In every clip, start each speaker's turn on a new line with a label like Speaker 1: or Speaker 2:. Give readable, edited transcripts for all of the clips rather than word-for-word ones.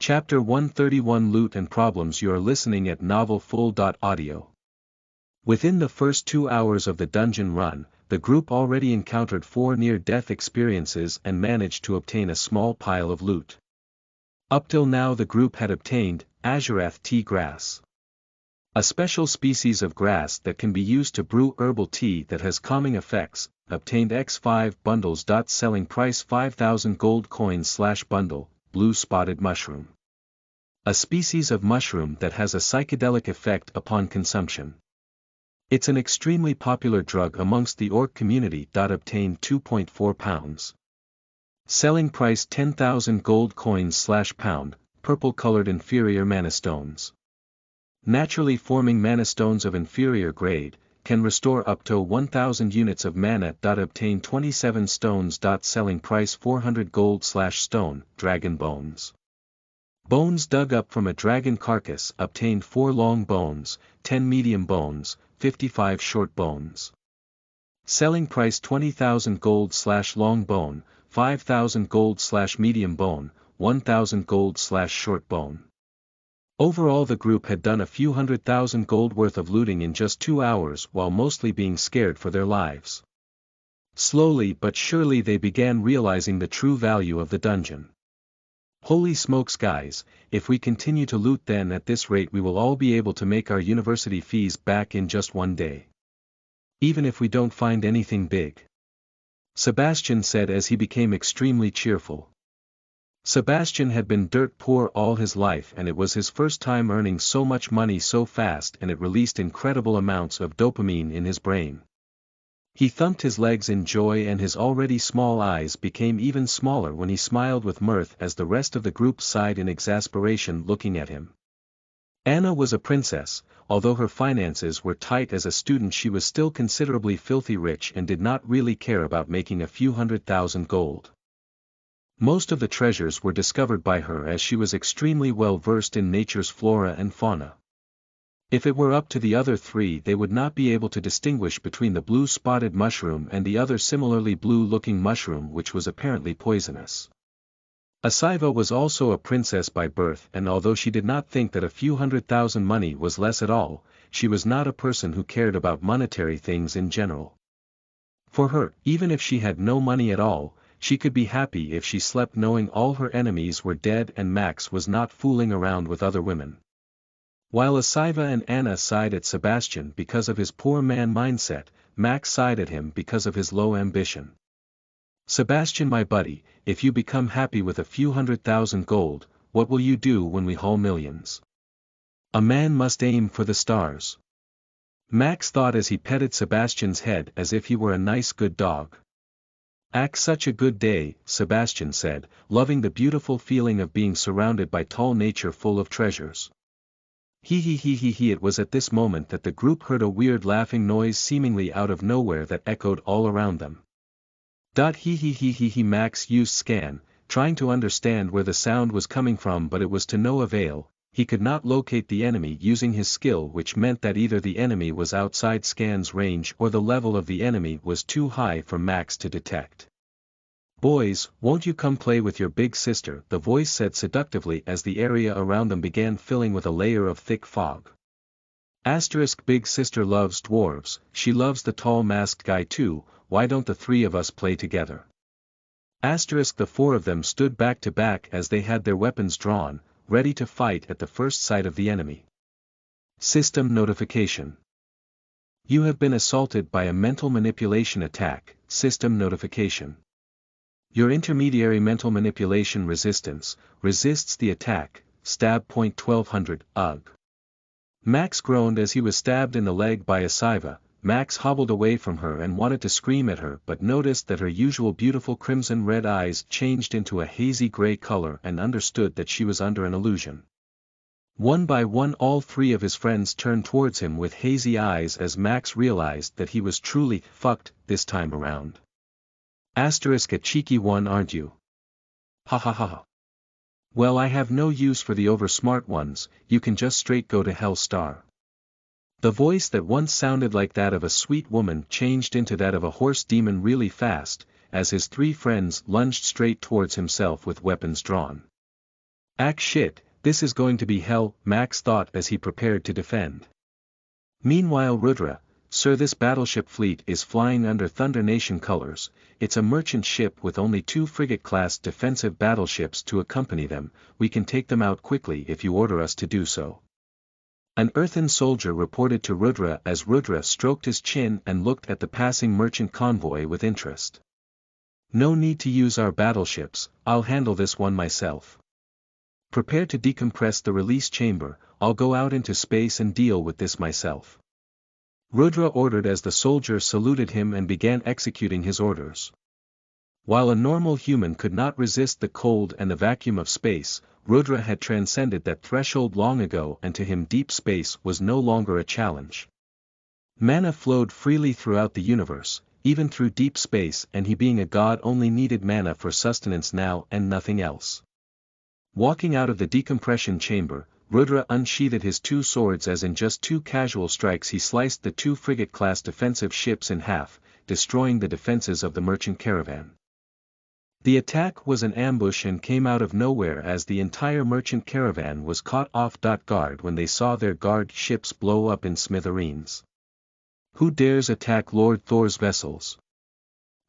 Speaker 1: Chapter 131 Loot and Problems. You are listening at Novel Full. Audio. Within the first 2 hours of the dungeon run, the group already encountered 4 near-death experiences and managed to obtain a small pile of loot. Up till now the group had obtained Azurath tea grass, a special species of grass that can be used to brew herbal tea that has calming effects, obtained X5 bundles. Selling price 5,000 gold coins / bundle, blue spotted mushroom. A species of mushroom that has a psychedelic effect upon consumption. It's an extremely popular drug amongst the orc community. Obtained 2.4 pounds. Selling price 10,000 gold coins / pound, purple-colored inferior mana stones. Naturally forming mana stones of inferior grade, can restore up to 1,000 units of mana. Obtain 27 stones. Selling price 400 gold / stone, dragon bones. Bones dug up from a dragon carcass. Obtained 4 long bones, 10 medium bones, 55 short bones. Selling price 20,000 gold / long bone, 5,000 gold / medium bone, 1,000 gold / short bone. Overall the group had done a few 100,000 gold worth of looting in just 2 hours while mostly being scared for their lives. Slowly but surely they began realizing the true value of the dungeon. Holy smokes guys, if we continue to loot then at this rate we will all be able to make our university fees back in just 1 day. Even if we don't find anything big. Sebastian said as he became extremely cheerful. Sebastian had been dirt poor all his life and it was his first time earning so much money so fast and it released incredible amounts of dopamine in his brain. He thumped his legs in joy and his already small eyes became even smaller when he smiled with mirth as the rest of the group sighed in exasperation looking at him. Anna was a princess, although her finances were tight as a student she was still considerably filthy rich and did not really care about making a few 100,000 gold. Most of the treasures were discovered by her as she was extremely well versed in nature's flora and fauna. If it were up to the other 3 they would not be able to distinguish between the blue spotted mushroom and the other similarly blue-looking mushroom which was apparently poisonous. Asiva was also a princess by birth and although she did not think that a few 100,000 money was less at all, she was not a person who cared about monetary things in general. For her, even if she had no money at all, she could be happy if she slept knowing all her enemies were dead and Max was not fooling around with other women. While Asiva and Anna sighed at Sebastian because of his poor man mindset, Max sighed at him because of his low ambition. Sebastian my buddy, if you become happy with a few 100,000 gold, what will you do when we haul millions? A man must aim for the stars. Max thought as he petted Sebastian's head as if he were a nice good dog. Such a good day, Sebastian said, loving the beautiful feeling of being surrounded by tall nature full of treasures. He. It was at this moment that the group heard a weird laughing noise seemingly out of nowhere that echoed all around them. He. Max used scan, trying to understand where the sound was coming from but it was to no avail, he could not locate the enemy using his skill which meant that either the enemy was outside scan's range or the level of the enemy was too high for Max to detect. Boys, won't you come play with your big sister? The voice said seductively as the area around them began filling with a layer of thick fog. Big sister loves dwarves, she loves the tall masked guy too, why don't the 3 of us play together? The 4 of them stood back to back as they had their weapons drawn, ready to fight at the first sight of the enemy. System notification. You have been assaulted by a mental manipulation attack, system notification. Your intermediary mental manipulation resistance, resists the attack, stab point 1200, ugh. Max groaned as he was stabbed in the leg by Asiva. Max hobbled away from her and wanted to scream at her but noticed that her usual beautiful crimson-red eyes changed into a hazy gray color and understood that she was under an illusion. One by one all 3 of his friends turned towards him with hazy eyes as Max realized that he was truly fucked this time around. A cheeky one aren't you? Ha. Well I have no use for the over-smart ones, you can just straight go to hell star. The voice that once sounded like that of a sweet woman changed into that of a horse demon really fast, as his 3 friends lunged straight towards himself with weapons drawn. Shit, this is going to be hell, Max thought as he prepared to defend. Meanwhile Rudra, sir, this battleship fleet is flying under Thunder Nation colors. It's a merchant ship with only 2 frigate-class defensive battleships to accompany them. We can take them out quickly if you order us to do so. An earthen soldier reported to Rudra as Rudra stroked his chin and looked at the passing merchant convoy with interest. No need to use our battleships, I'll handle this one myself. Prepare to decompress the release chamber, I'll go out into space and deal with this myself. Rudra ordered as the soldier saluted him and began executing his orders. While a normal human could not resist the cold and the vacuum of space, Rudra had transcended that threshold long ago, and to him deep space was no longer a challenge. Mana flowed freely throughout the universe, even through deep space, and he being a god only needed mana for sustenance now and nothing else. Walking out of the decompression chamber, Rudra unsheathed his 2 swords as in just 2 casual strikes he sliced the 2 frigate-class defensive ships in half, destroying the defenses of the merchant caravan. The attack was an ambush and came out of nowhere as the entire merchant caravan was caught off guard when they saw their guard ships blow up in smithereens. Who dares attack Lord Thor's vessels?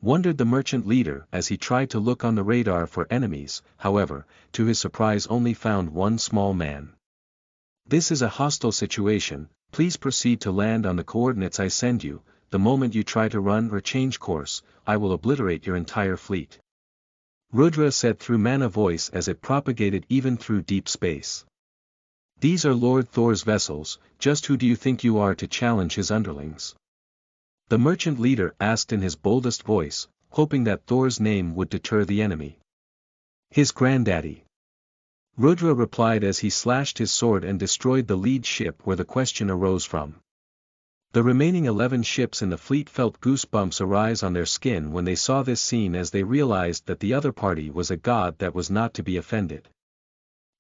Speaker 1: Wondered the merchant leader as he tried to look on the radar for enemies. However, to his surprise only found one small man. This is a hostile situation, please proceed to land on the coordinates I send you. The moment you try to run or change course, I will obliterate your entire fleet. Rudra said through mana voice as it propagated even through deep space. These are Lord Thor's vessels, just who do you think you are to challenge his underlings? The merchant leader asked in his boldest voice, hoping that Thor's name would deter the enemy. His granddaddy. Rudra replied as he slashed his sword and destroyed the lead ship where the question arose from. The remaining 11 ships in the fleet felt goosebumps arise on their skin when they saw this scene, as they realized that the other party was a god that was not to be offended.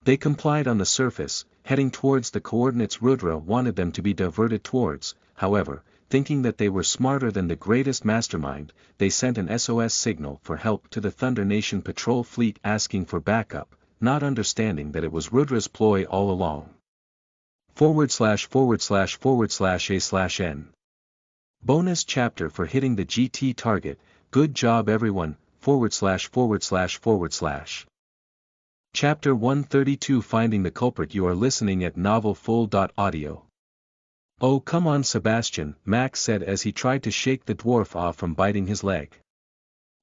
Speaker 1: They complied on the surface, heading towards the coordinates Rudra wanted them to be diverted towards. However, thinking that they were smarter than the greatest mastermind, they sent an SOS signal for help to the Thunder Nation patrol fleet asking for backup, not understanding that it was Rudra's ploy all along. /////A/N. Bonus chapter for hitting the GT target. Good job everyone. ////. Chapter 132 Finding the culprit. You are listening at novelfull.audio. Oh come on Sebastian, Max said as he tried to shake the dwarf off from biting his leg.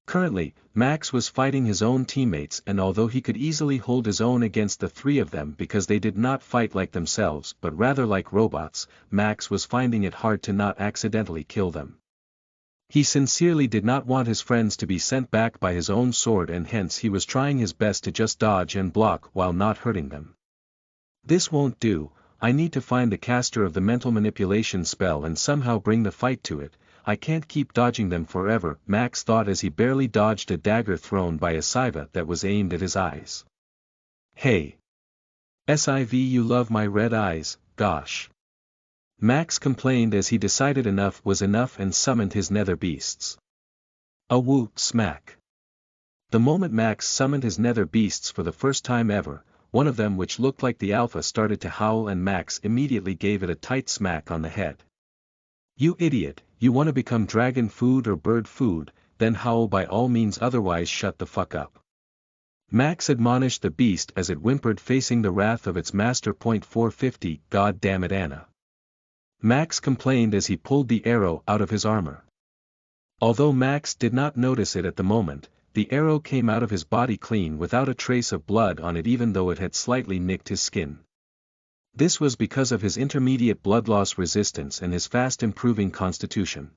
Speaker 1: Currently, Max was fighting his own teammates, and although he could easily hold his own against the 3 of them because they did not fight like themselves but rather like robots, Max was finding it hard to not accidentally kill them. He sincerely did not want his friends to be sent back by his own sword, and hence he was trying his best to just dodge and block while not hurting them. This won't do, I need to find the caster of the mental manipulation spell and somehow bring the fight to it. I can't keep dodging them forever, Max thought as he barely dodged a dagger thrown by a Siva that was aimed at his eyes. Hey! Siv, you love my red eyes, gosh. Max complained as he decided enough was enough and summoned his nether beasts. A woo, smack. The moment Max summoned his nether beasts for the first time ever, one of them, which looked like the alpha, started to howl, and Max immediately gave it a tight smack on the head. You idiot, you want to become dragon food or bird food, then howl by all means, otherwise shut the fuck up. Max admonished the beast as it whimpered, facing the wrath of its master. 450, God damn it Anna. Max complained as he pulled the arrow out of his armor. Although Max did not notice it at the moment, the arrow came out of his body clean without a trace of blood on it, even though it had slightly nicked his skin. This was because of his intermediate blood loss resistance and his fast improving constitution.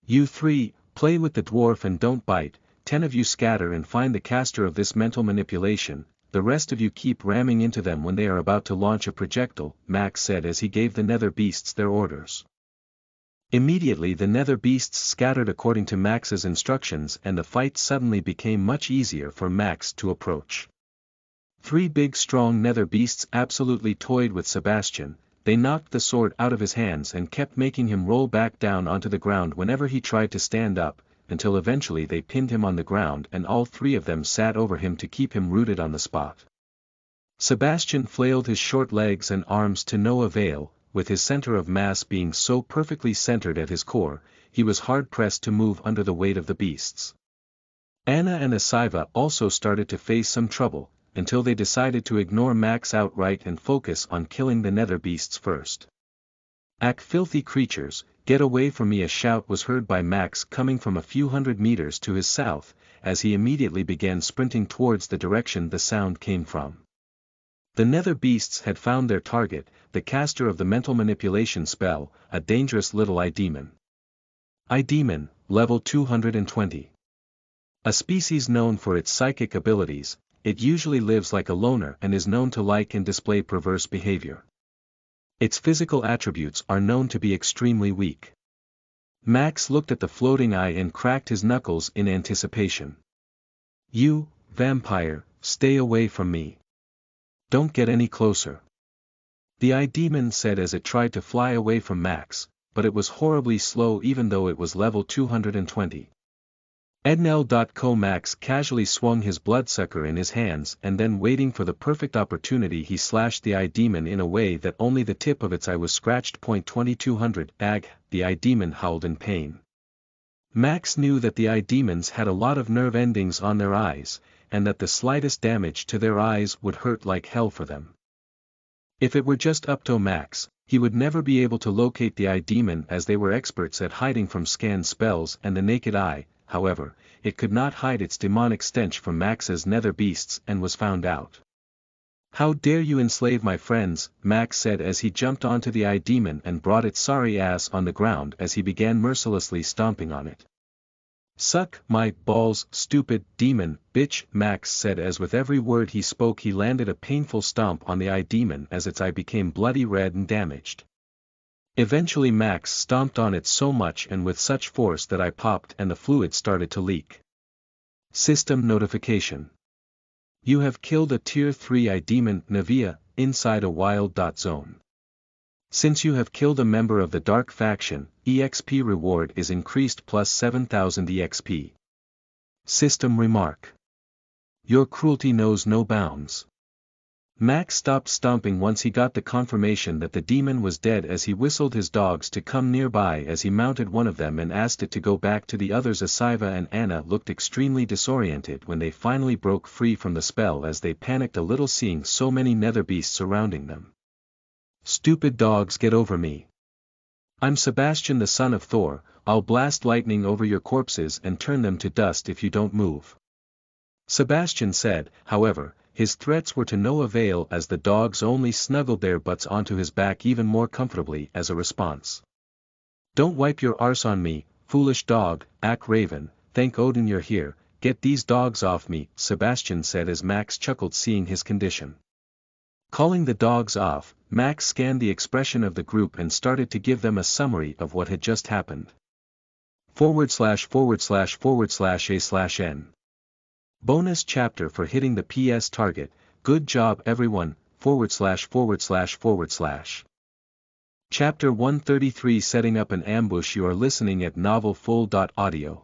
Speaker 1: You 3, play with the dwarf and don't bite. 10 of you scatter and find the caster of this mental manipulation, the rest of you keep ramming into them when they are about to launch a projectile, Max said as he gave the nether beasts their orders. Immediately the nether beasts scattered according to Max's instructions, and the fight suddenly became much easier for Max to approach. 3 big strong nether beasts absolutely toyed with Sebastian. They knocked the sword out of his hands and kept making him roll back down onto the ground whenever he tried to stand up, until eventually they pinned him on the ground and all 3 of them sat over him to keep him rooted on the spot. Sebastian flailed his short legs and arms to no avail, with his center of mass being so perfectly centered at his core, he was hard-pressed to move under the weight of the beasts. Anna and Asiva also started to face some trouble, until they decided to ignore Max outright and focus on killing the nether beasts first. "Ack, filthy creatures, get away from me!" A shout was heard by Max coming from a few hundred meters to his south, as he immediately began sprinting towards the direction the sound came from. The nether beasts had found their target, the caster of the mental manipulation spell, a dangerous little eye-demon. Eye-demon, level 220. A species known for its psychic abilities, it usually lives like a loner and is known to like and display perverse behavior. Its physical attributes are known to be extremely weak. Max looked at the floating eye and cracked his knuckles in anticipation. "You, vampire, stay away from me. Don't get any closer," the eye demon said as it tried to fly away from Max, but it was horribly slow even though it was level 220. Ednel.co Max casually swung his bloodsucker in his hands and then waiting for the perfect opportunity he slashed the eye demon in a way that only the tip of its eye was scratched. 2200 Ag, the eye demon howled in pain. Max knew that the eye demons had a lot of nerve endings on their eyes, and that the slightest damage to their eyes would hurt like hell for them. If it were just up to Max, he would never be able to locate the eye demon as they were experts at hiding from scan spells and the naked eye. However, it could not hide its demonic stench from Max's nether beasts and was found out. "How dare you enslave my friends," Max said as he jumped onto the eye demon and brought its sorry ass on the ground as he began mercilessly stomping on it. "Suck my balls, stupid demon, bitch," Max said as with every word he spoke he landed a painful stomp on the eye demon as its eye became bloody red and damaged. Eventually Max stomped on it so much and with such force that I popped and the fluid started to leak. System notification. You have killed a tier 3 eye demon, Navia, inside a wild zone. Since you have killed a member of the Dark Faction, EXP reward is increased plus 7,000 EXP. System remark. Your cruelty knows no bounds. Max stopped stomping once he got the confirmation that the demon was dead as he whistled his dogs to come nearby as he mounted one of them and asked it to go back to the others. Asiva and Anna looked extremely disoriented when they finally broke free from the spell as they panicked a little seeing so many nether beasts surrounding them. "Stupid dogs, get over me. I'm Sebastian the son of Thor, I'll blast lightning over your corpses and turn them to dust if you don't move." Sebastian said, however, his threats were to no avail as the dogs only snuggled their butts onto his back even more comfortably as a response. "Don't wipe your arse on me, foolish dog, Ack Raven, thank Odin you're here, get these dogs off me," Sebastian said as Max chuckled seeing his condition. Calling the dogs off, Max scanned the expression of the group and started to give them a summary of what had just happened. /////A/N. Bonus chapter for hitting the PS target, good job everyone, ////. Chapter 133 Setting up an ambush. You are listening at novelfull.audio.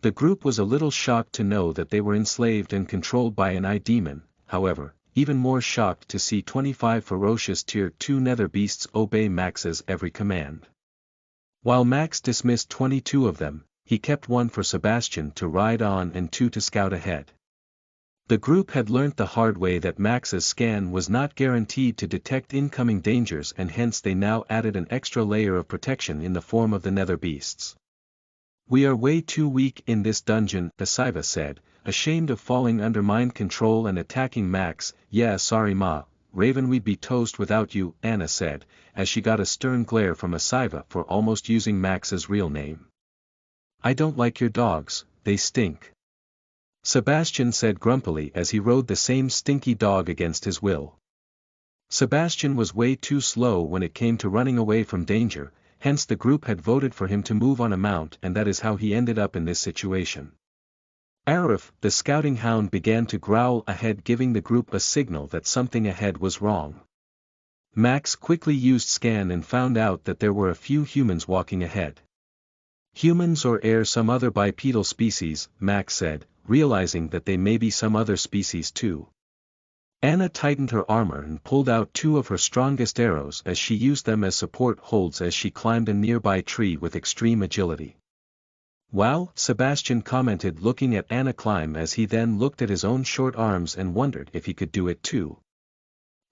Speaker 1: The group was a little shocked to know that they were enslaved and controlled by an eye demon, however, even more shocked to see 25 ferocious tier 2 nether beasts obey Max's every command. While Max dismissed 22 of them, he kept one for Sebastian to ride on and 2 to scout ahead. The group had learnt the hard way that Max's scan was not guaranteed to detect incoming dangers and hence they now added an extra layer of protection in the form of the nether beasts. "We are way too weak in this dungeon," Asiva said, ashamed of falling under mind control and attacking Max. "Yeah, sorry ma, Raven, we'd be toast without you," Anna said, as she got a stern glare from Asiva for almost using Max's real name. "I don't like your dogs, they stink," Sebastian said grumpily as he rode the same stinky dog against his will. Sebastian was way too slow when it came to running away from danger, hence the group had voted for him to move on a mount and that is how he ended up in this situation. Arif, the scouting hound, began to growl ahead giving the group a signal that something ahead was wrong. Max quickly used scan and found out that there were a few humans walking ahead. "Humans or some other bipedal species," Max said, realizing that they may be some other species too. Anna tightened her armor and pulled out two of her strongest arrows as she used them as support holds as she climbed a nearby tree with extreme agility. Wow, Sebastian commented looking at Anna climb as he then looked at his own short arms and wondered if he could do it too.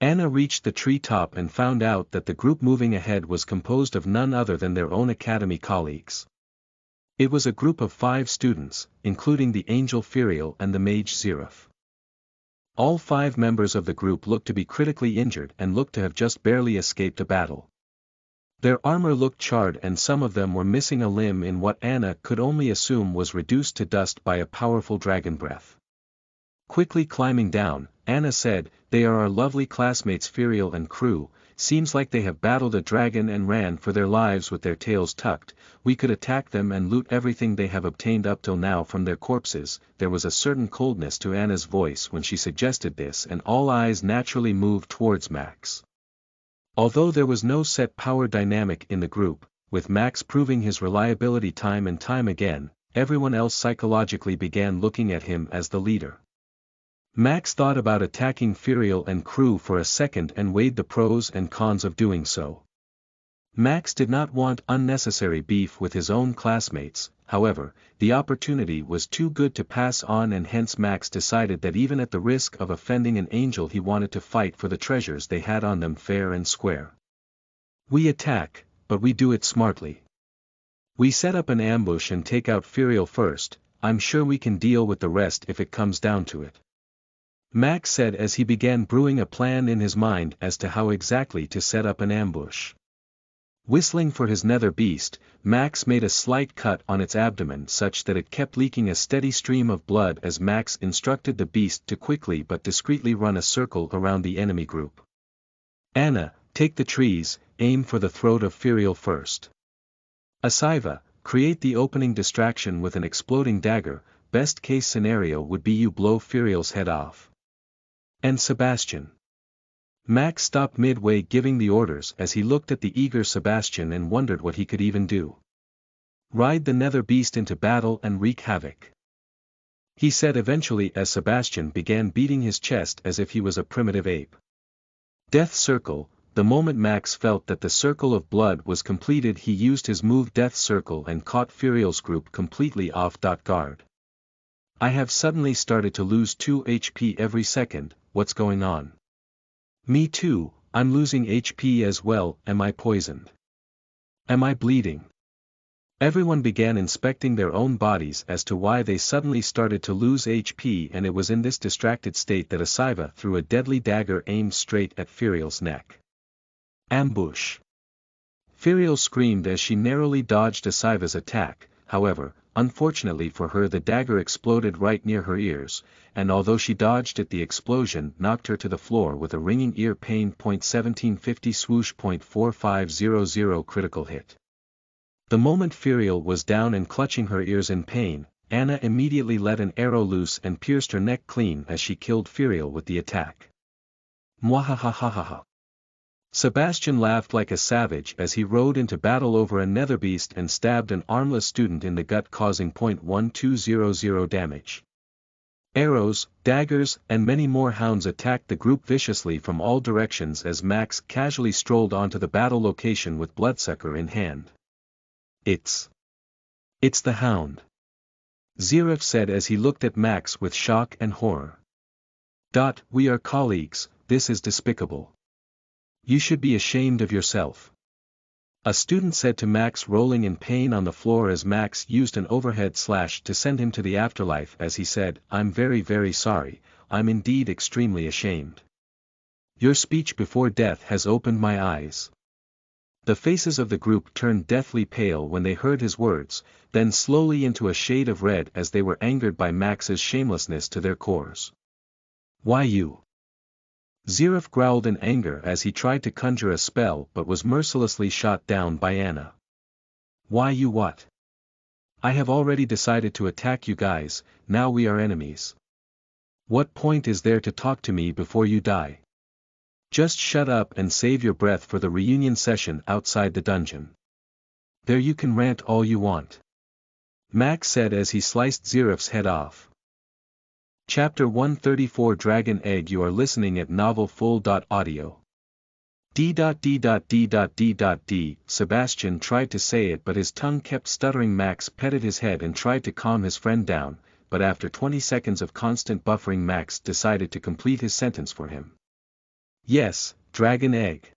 Speaker 1: Anna reached the tree top and found out that the group moving ahead was composed of none other than their own academy colleagues. It was a group of 5 students, including the angel Firiel and the mage Zeref. All 5 members of the group looked to be critically injured and looked to have just barely escaped a battle. Their armor looked charred and some of them were missing a limb in what Anna could only assume was reduced to dust by a powerful dragon breath. Quickly climbing down, Anna said, "They are our lovely classmates Firiel and crew, seems like they have battled a dragon and ran for their lives with their tails tucked. We could attack them and loot everything they have obtained up till now from their corpses." There was a certain coldness to Anna's voice when she suggested this and all eyes naturally moved towards Max. Although there was no set power dynamic in the group, with Max proving his reliability time and time again, everyone else psychologically began looking at him as the leader. Max thought about attacking Firiel and crew for a second and weighed the pros and cons of doing so. Max did not want unnecessary beef with his own classmates, however, the opportunity was too good to pass on and hence Max decided that even at the risk of offending an angel he wanted to fight for the treasures they had on them fair and square. "We attack, but we do it smartly. We set up an ambush and take out Firiel first. I'm sure we can deal with the rest if it comes down to it," Max said as he began brewing a plan in his mind as to how exactly to set up an ambush. Whistling for his nether beast, Max made a slight cut on its abdomen such that it kept leaking a steady stream of blood as Max instructed the beast to quickly but discreetly run a circle around the enemy group. "Anna, take the trees, aim for the throat of Firiel first. Asaiva, create the opening distraction with an exploding dagger. Best case scenario would be you blow Firiel's head off. And Sebastian." Max stopped midway giving the orders as he looked at the eager Sebastian and wondered what he could even do. "Ride the nether beast into battle and wreak havoc," he said eventually as Sebastian began beating his chest as if he was a primitive ape. Death Circle. The moment Max felt that the circle of blood was completed he used his move Death Circle and caught Firiel's group completely off guard. "I have suddenly started to lose 2 HP every second, what's going on?" "Me too, I'm losing HP as well. Am I poisoned? Am I bleeding?" Everyone began inspecting their own bodies as to why they suddenly started to lose HP and it was in this distracted state that Asaiva threw a deadly dagger aimed straight at Firiel's neck. Ambush. Firiel screamed as she narrowly dodged Asaiva's attack, however, unfortunately for her the dagger exploded right near her ears, and although she dodged it the explosion knocked her to the floor with a ringing ear pain. 1750 swoosh. 4500 critical hit. The moment Firiel was down and clutching her ears in pain, Anna immediately let an arrow loose and pierced her neck clean as she killed Firiel with the attack. Mwahahahaha. Sebastian laughed like a savage as he rode into battle over a netherbeast and stabbed an armless student in the gut causing .1200 damage. Arrows, daggers, and many more hounds attacked the group viciously from all directions as Max casually strolled onto the battle location with Bloodsucker in hand. It's the Hound," Zeref said as he looked at Max with shock and horror. "We are colleagues, this is despicable. You should be ashamed of yourself," a student said to Max rolling in pain on the floor as Max used an overhead slash to send him to the afterlife as he said, "I'm very very sorry, I'm indeed extremely ashamed. Your speech before death has opened my eyes." The faces of the group turned deathly pale when they heard his words, then slowly into a shade of red as they were angered by Max's shamelessness to their cores. "Why you?" Zeref growled in anger as he tried to conjure a spell but was mercilessly shot down by Anna. "Why you what? I have already decided to attack you guys, now we are enemies. What point is there to talk to me before you die? Just shut up and save your breath for the reunion session outside the dungeon. There you can rant all you want," Max said as he sliced Zeref's head off. Chapter 134 Dragon Egg. You are listening at novelfull.audio. D. Sebastian tried to say it but his tongue kept stuttering. Max petted his head and tried to calm his friend down, but after 20 seconds of constant buffering Max decided to complete his sentence for him. Yes, Dragon Egg.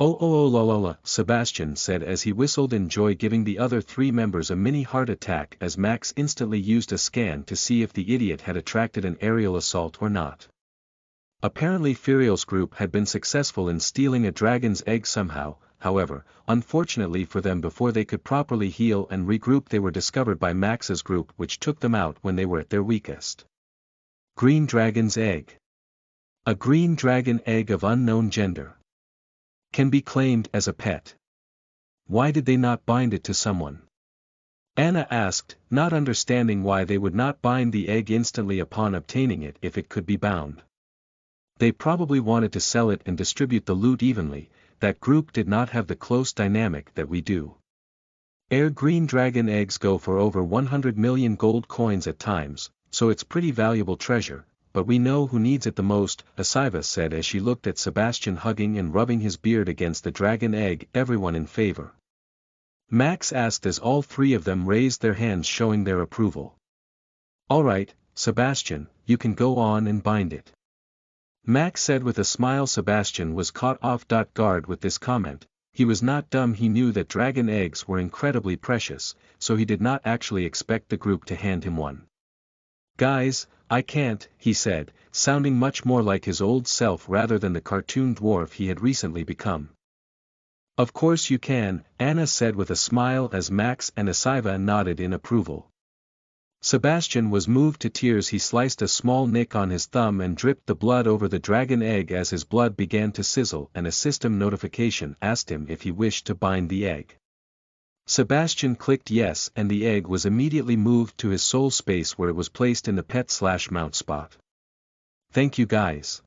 Speaker 1: Oh la la la, Sebastian said as he whistled in joy, giving the other three members a mini heart attack as Max instantly used a scan to see if the idiot had attracted an aerial assault or not. Apparently Furiel's group had been successful in stealing a dragon's egg somehow, however, unfortunately for them, before they could properly heal and regroup they were discovered by Max's group, which took them out when they were at their weakest. Green dragon's egg. A green dragon egg of unknown gender. Can be claimed as a pet. Why did they not bind it to someone? Anna asked, not understanding why they would not bind the egg instantly upon obtaining it if it could be bound. They probably wanted to sell it and distribute the loot evenly. That group did not have the close dynamic that we do. Green dragon eggs go for over 100 million gold coins at times, so it's pretty valuable treasure, but we know who needs it the most, Asiva said as she looked at Sebastian hugging and rubbing his beard against the dragon egg. Everyone in favor? Max asked as all three of them raised their hands showing their approval. Alright, Sebastian, you can go on and bind it. Max said with a smile. Sebastian was caught off guard with this comment. He was not dumb, he knew that dragon eggs were incredibly precious, so he did not actually expect the group to hand him one. Guys, I can't, he said, sounding much more like his old self rather than the cartoon dwarf he had recently become. Of course you can, Anna said with a smile as Max and Asiva nodded in approval. Sebastian was moved to tears. He sliced a small nick on his thumb and dripped the blood over the dragon egg as his blood began to sizzle, and a system notification asked him if he wished to bind the egg. Sebastian clicked yes and the egg was immediately moved to his soul space where it was placed in the pet/mount spot. Thank you guys.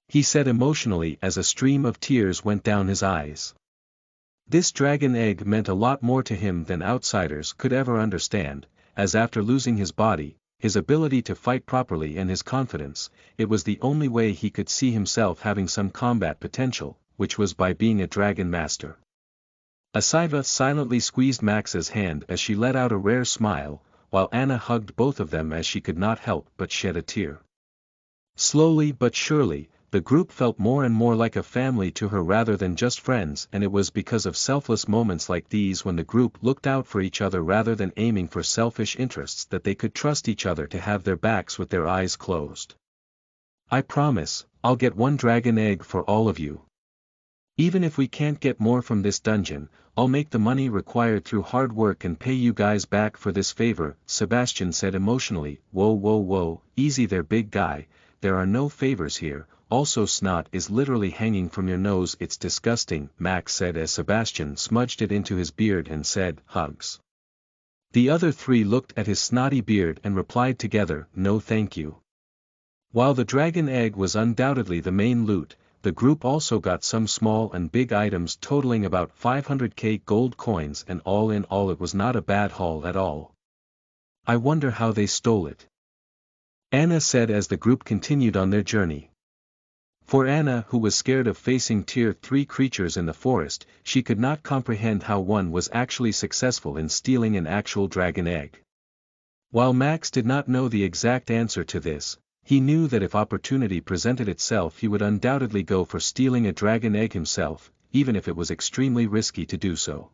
Speaker 1: He said emotionally as a stream of tears went down his eyes. This dragon egg meant a lot more to him than outsiders could ever understand, as after losing his body, his ability to fight properly and his confidence, it was the only way he could see himself having some combat potential, which was by being a dragon master. Asiva silently squeezed Max's hand as she let out a rare smile, while Anna hugged both of them as she could not help but shed a tear. Slowly but surely, the group felt more and more like a family to her rather than just friends, and it was because of selfless moments like these when the group looked out for each other rather than aiming for selfish interests that they could trust each other to have their backs with their eyes closed. I promise, I'll get one dragon egg for all of you. Even if we can't get more from this dungeon, I'll make the money required through hard work and pay you guys back for this favor, Sebastian said emotionally. Whoa, easy there big guy, there are no favors here. Also snot is literally hanging from your nose, it's disgusting, Max said as Sebastian smudged it into his beard and said, hugs. The other three looked at his snotty beard and replied together, no thank you. While the dragon egg was undoubtedly the main loot, the group also got some small and big items totaling about 500k gold coins, and all in all it was not a bad haul at all. I wonder how they stole it. Anna said as the group continued on their journey. For Anna, who was scared of facing tier 3 creatures in the forest, she could not comprehend how one was actually successful in stealing an actual dragon egg. While Max did not know the exact answer to this, he knew that if opportunity presented itself he would undoubtedly go for stealing a dragon egg himself, even if it was extremely risky to do so.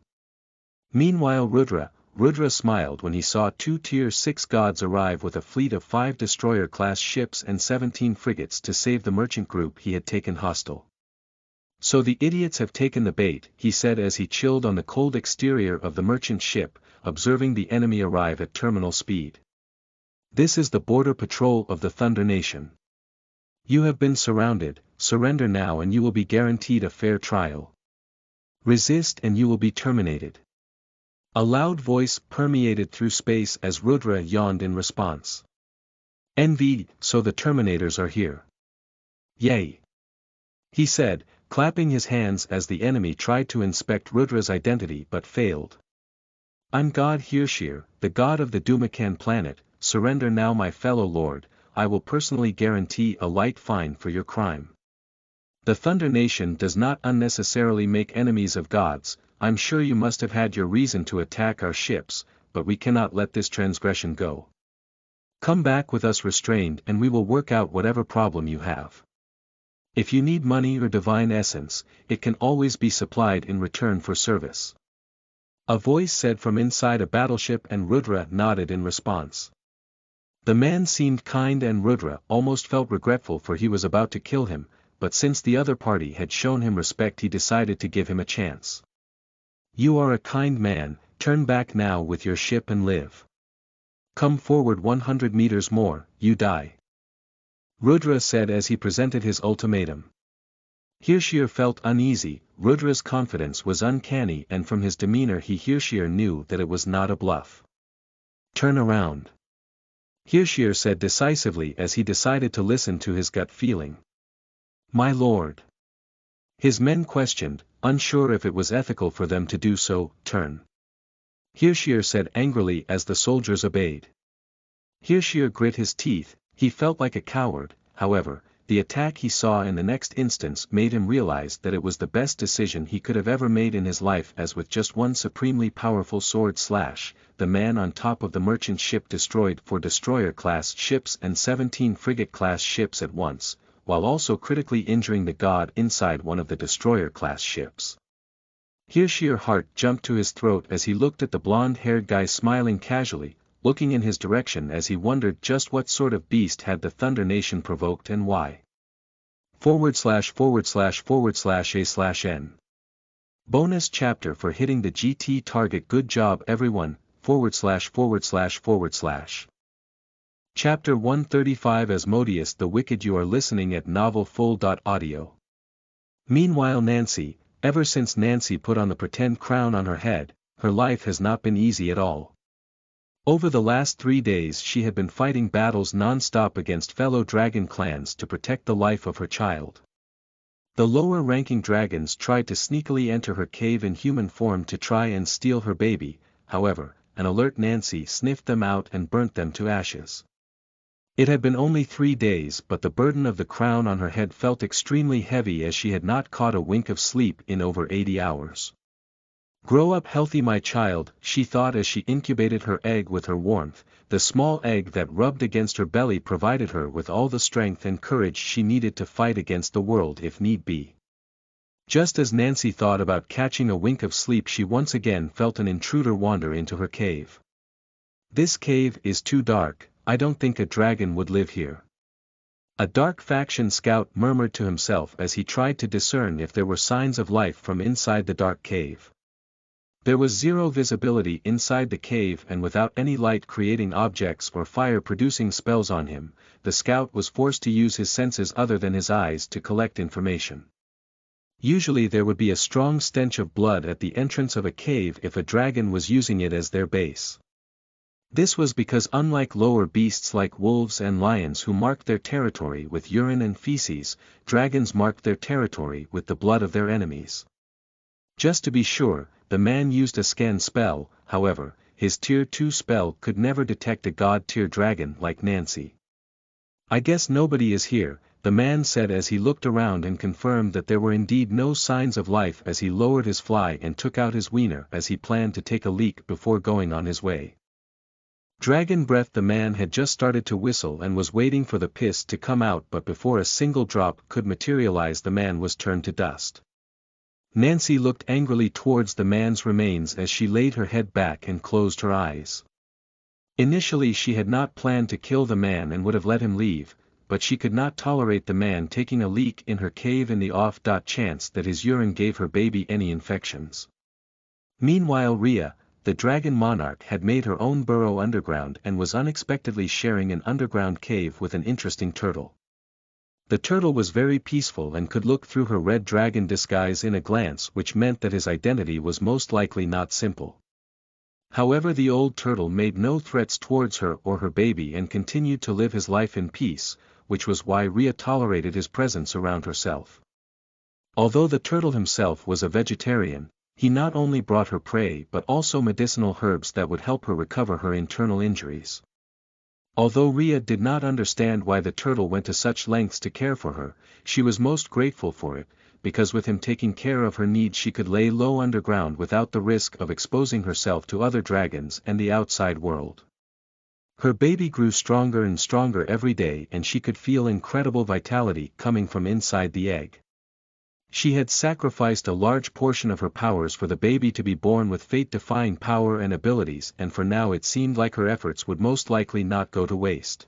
Speaker 1: Meanwhile Rudra smiled when he saw 2 tier 6 gods arrive with a fleet of 5 destroyer-class ships and 17 frigates to save the merchant group he had taken hostile. So the idiots have taken the bait, he said as he chilled on the cold exterior of the merchant ship, observing the enemy arrive at terminal speed. This is the border patrol of the Thunder Nation. You have been surrounded, surrender now and you will be guaranteed a fair trial. Resist and you will be terminated. A loud voice permeated through space as Rudra yawned in response. Envy, so the Terminators are here. Yay! He said, clapping his hands as the enemy tried to inspect Rudra's identity but failed. I'm God Hirshir, the god of the Dumacan planet, surrender now my fellow lord, I will personally guarantee a light fine for your crime. The Thunder Nation does not unnecessarily make enemies of gods. I'm sure you must have had your reason to attack our ships, but we cannot let this transgression go. Come back with us restrained and we will work out whatever problem you have. If you need money or divine essence, it can always be supplied in return for service. A voice said from inside a battleship and Rudra nodded in response. The man seemed kind and Rudra almost felt regretful for he was about to kill him, but since the other party had shown him respect he decided to give him a chance. You are a kind man, turn back now with your ship and live. Come forward 100 meters more, you die. Rudra said as he presented his ultimatum. Hirshir felt uneasy. Rudra's confidence was uncanny and from his demeanor Hirshir knew that it was not a bluff. Turn around. Hirshir said decisively as he decided to listen to his gut feeling. My lord. His men questioned, unsure if it was ethical for them to do so. Turn. Hirshir said angrily as the soldiers obeyed. Hirshir grit his teeth. He felt like a coward. However, the attack he saw in the next instance made him realize that it was the best decision he could have ever made in his life, as with just one supremely powerful sword slash, the man on top of the merchant ship destroyed 4 destroyer-class ships and 17 frigate-class ships at once, while also critically injuring the god inside one of the destroyer-class ships. Hirshir's heart jumped to his throat as he looked at the blonde-haired guy smiling casually, looking in his direction as he wondered just what sort of beast had the Thunder Nation provoked and why. /////A/N. Bonus chapter for hitting the GT target. Good job everyone, ////. Chapter 135 Asmodeus the Wicked. You are listening at novelfull.audio. Meanwhile Nancy, ever since Nancy put on the pretend crown on her head, her life has not been easy at all. Over the last 3 days she had been fighting battles non-stop against fellow dragon clans to protect the life of her child. The lower-ranking dragons tried to sneakily enter her cave in human form to try and steal her baby, however, an alert Nancy sniffed them out and burnt them to ashes. It had been only 3 days but the burden of the crown on her head felt extremely heavy as she had not caught a wink of sleep in over 80 hours. Grow up healthy my child, she thought as she incubated her egg with her warmth. The small egg that rubbed against her belly provided her with all the strength and courage she needed to fight against the world if need be. Just as Nancy thought about catching a wink of sleep she once again felt an intruder wander into her cave. This cave is too dark, I don't think a dragon would live here. A dark faction scout murmured to himself as he tried to discern if there were signs of life from inside the dark cave. There was zero visibility inside the cave and without any light creating objects or fire producing spells on him, the scout was forced to use his senses other than his eyes to collect information. Usually there would be a strong stench of blood at the entrance of a cave if a dragon was using it as their base. This was because unlike lower beasts like wolves and lions who marked their territory with urine and feces, dragons marked their territory with the blood of their enemies. Just to be sure, the man used a scan spell, however, his tier 2 spell could never detect a god tier dragon like Nancy. I guess nobody is here, the man said as he looked around and confirmed that there were indeed no signs of life as he lowered his fly and took out his wiener as he planned to take a leak before going on his way. Dragon breath. The man had just started to whistle and was waiting for the piss to come out, but before a single drop could materialize the man was turned to dust. Nancy looked angrily towards the man's remains as she laid her head back and closed her eyes. Initially she had not planned to kill the man and would have let him leave, but she could not tolerate the man taking a leak in her cave in the off chance that his urine gave her baby any infections. Meanwhile Rhea, the dragon monarch, had made her own burrow underground and was unexpectedly sharing an underground cave with an interesting turtle. The turtle was very peaceful and could look through her red dragon disguise in a glance, which meant that his identity was most likely not simple. However, the old turtle made no threats towards her or her baby and continued to live his life in peace, which was why Rhea tolerated his presence around herself. Although the turtle himself was a vegetarian, he not only brought her prey but also medicinal herbs that would help her recover her internal injuries. Although Rhea did not understand why the turtle went to such lengths to care for her, she was most grateful for it, because with him taking care of her needs she could lay low underground without the risk of exposing herself to other dragons and the outside world. Her baby grew stronger and stronger every day and she could feel incredible vitality coming from inside the egg. She had sacrificed a large portion of her powers for the baby to be born with fate-defying power and abilities, and for now it seemed like her efforts would most likely not go to waste.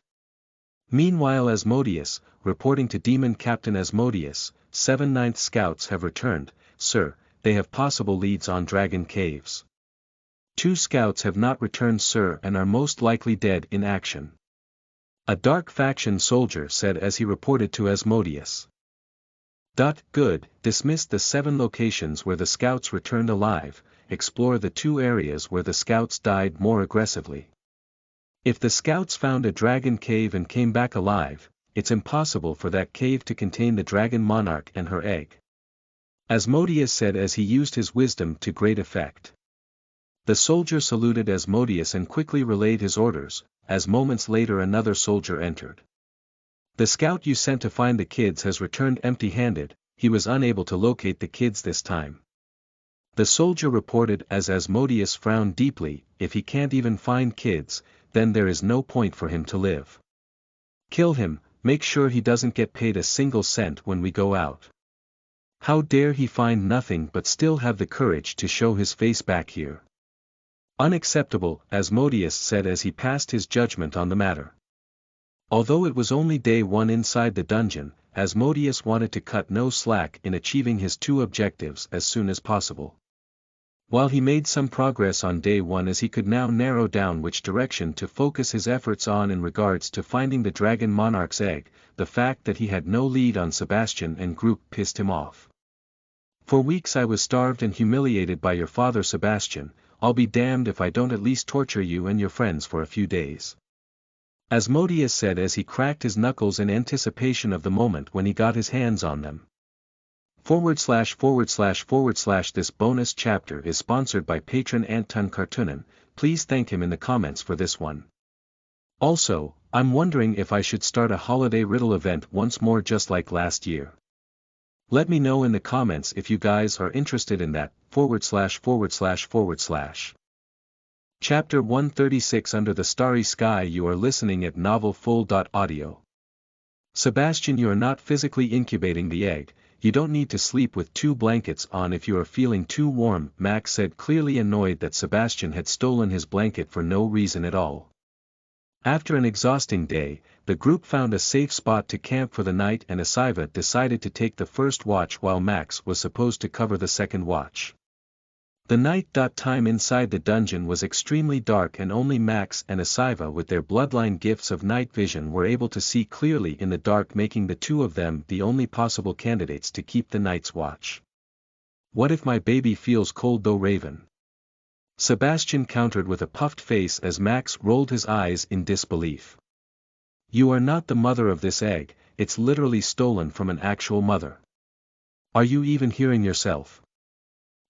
Speaker 1: Meanwhile, Asmodeus, reporting to Demon Captain Asmodeus, 7 Ninth Scouts have returned, sir. They have possible leads on Dragon Caves. 2 scouts have not returned, sir, and are most likely dead in action. A dark faction soldier said as he reported to Asmodeus. Good, dismiss the 7 locations where the scouts returned alive, explore the 2 areas where the scouts died more aggressively. If the scouts found a dragon cave and came back alive, it's impossible for that cave to contain the dragon monarch and her egg. Asmodeus said as he used his wisdom to great effect. The soldier saluted Asmodeus and quickly relayed his orders, as moments later another soldier entered. The scout you sent to find the kids has returned empty-handed. He was unable to locate the kids this time. The soldier reported as Asmodeus frowned deeply. If he can't even find kids, then there is no point for him to live. Kill him, make sure he doesn't get paid a single cent when we go out. How dare he find nothing but still have the courage to show his face back here. Unacceptable, Asmodeus said as he passed his judgment on the matter. Although it was only day 1 inside the dungeon, Asmodeus wanted to cut no slack in achieving his 2 objectives as soon as possible. While he made some progress on day 1 as he could now narrow down which direction to focus his efforts on in regards to finding the Dragon Monarch's egg, the fact that he had no lead on Sebastian and group pissed him off. For weeks I was starved and humiliated by your father Sebastian. I'll be damned if I don't at least torture you and your friends for a few days. Asmodeus said as he cracked his knuckles in anticipation of the moment when he got his hands on them. // This bonus chapter is sponsored by patron Anton Kartunen. Please thank him in the comments for this one. Also, I'm wondering if I should start a holiday riddle event once more just like last year. Let me know in the comments if you guys are interested in that. // Chapter 136 Under the Starry Sky. You are listening at novelfull.audio. Sebastian, you are not physically incubating the egg. You don't need to sleep with 2 blankets on if you are feeling too warm, Max said, clearly annoyed that Sebastian had stolen his blanket for no reason at all. After an exhausting day, the group found a safe spot to camp for the night and Asiva decided to take the first watch while Max was supposed to cover the second watch. The night time inside the dungeon was extremely dark and only Max and Asiva with their bloodline gifts of night vision were able to see clearly in the dark, making the 2 of them the only possible candidates to keep the night's watch. What if my baby feels cold though, Raven? Sebastian countered with a puffed face as Max rolled his eyes in disbelief. You are not the mother of this egg, it's literally stolen from an actual mother. Are you even hearing yourself?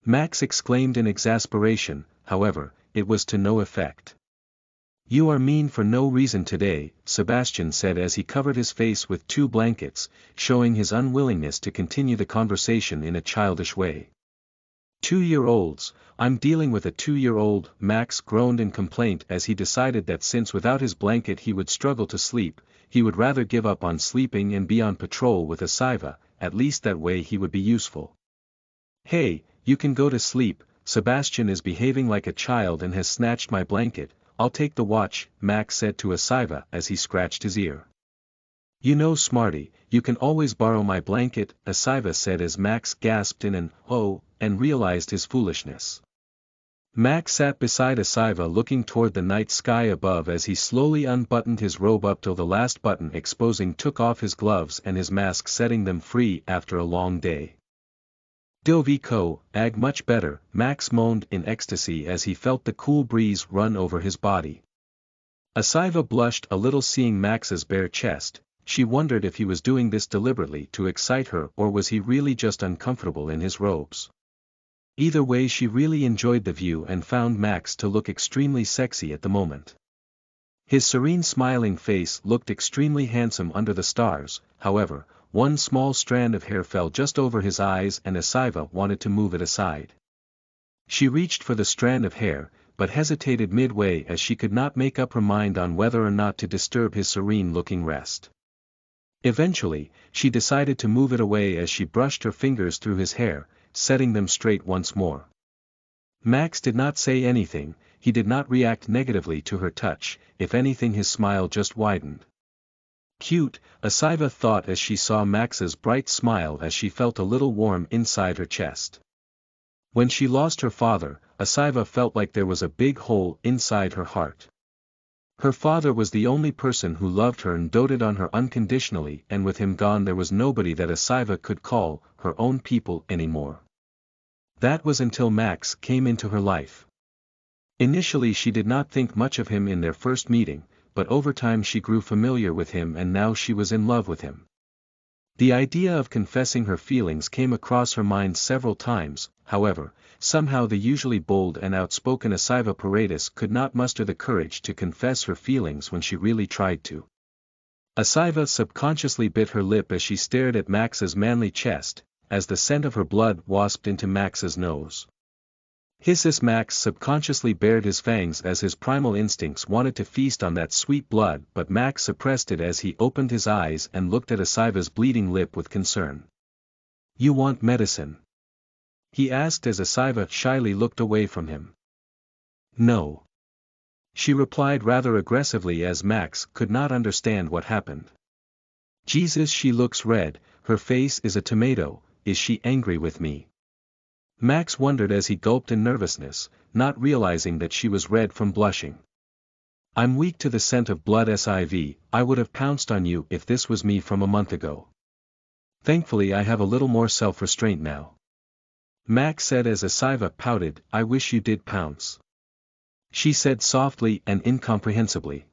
Speaker 1: Max exclaimed in exasperation. However, it was to no effect. You are mean for no reason today, Sebastian said as he covered his face with 2 blankets, showing his unwillingness to continue the conversation in a childish way. 2-year-olds, I'm dealing with a 2-year-old, Max groaned in complaint as he decided that since without his blanket he would struggle to sleep, he would rather give up on sleeping and be on patrol with Asiva, at least that way he would be useful. Hey, you can go to sleep, Sebastian is behaving like a child and has snatched my blanket. I'll take the watch, Max said to Asiva as he scratched his ear. You know, Smarty, you can always borrow my blanket, Asiva said as Max gasped in an "oh," and realized his foolishness. Max sat beside Asiva looking toward the night sky above as he slowly unbuttoned his robe up till the last button exposing, took off his gloves and his mask, setting them free after a long day. Doviko, ag much better, Max moaned in ecstasy as he felt the cool breeze run over his body. Asiva blushed a little seeing Max's bare chest. She wondered if he was doing this deliberately to excite her or was he really just uncomfortable in his robes. Either way, she really enjoyed the view and found Max to look extremely sexy at the moment. His serene smiling face looked extremely handsome under the stars. However, one small strand of hair fell just over his eyes and Asiva wanted to move it aside. She reached for the strand of hair, but hesitated midway as she could not make up her mind on whether or not to disturb his serene-looking rest. Eventually, she decided to move it away as she brushed her fingers through his hair, setting them straight once more. Max did not say anything. He did not react negatively to her touch. If anything, his smile just widened. Cute, Asiva thought as she saw Max's bright smile as she felt a little warm inside her chest. When she lost her father, Asiva felt like there was a big hole inside her heart. Her father was the only person who loved her and doted on her unconditionally, and with him gone there was nobody that Asiva could call her own people anymore. That was until Max came into her life. Initially she did not think much of him in their first meeting, but over time she grew familiar with him and now she was in love with him. The idea of confessing her feelings came across her mind several times. However, somehow the usually bold and outspoken Asiva Paredes could not muster the courage to confess her feelings when she really tried to. Asiva subconsciously bit her lip as she stared at Max's manly chest, as the scent of her blood wasped into Max's nose. Hisses Max subconsciously bared his fangs as his primal instincts wanted to feast on that sweet blood, but Max suppressed it as he opened his eyes and looked at Asiva's bleeding lip with concern. "You want medicine?" he asked as Asiva shyly looked away from him. "No," she replied rather aggressively as Max could not understand what happened. "Jesus, she looks red, her face is a tomato, is she angry with me?" Max wondered as he gulped in nervousness, not realizing that she was red from blushing. "I'm weak to the scent of blood, Siv, I would have pounced on you if this was me from a month ago. Thankfully I have a little more self-restraint now," Max said as Asiva pouted. "I wish you did pounce," she said softly and incomprehensibly.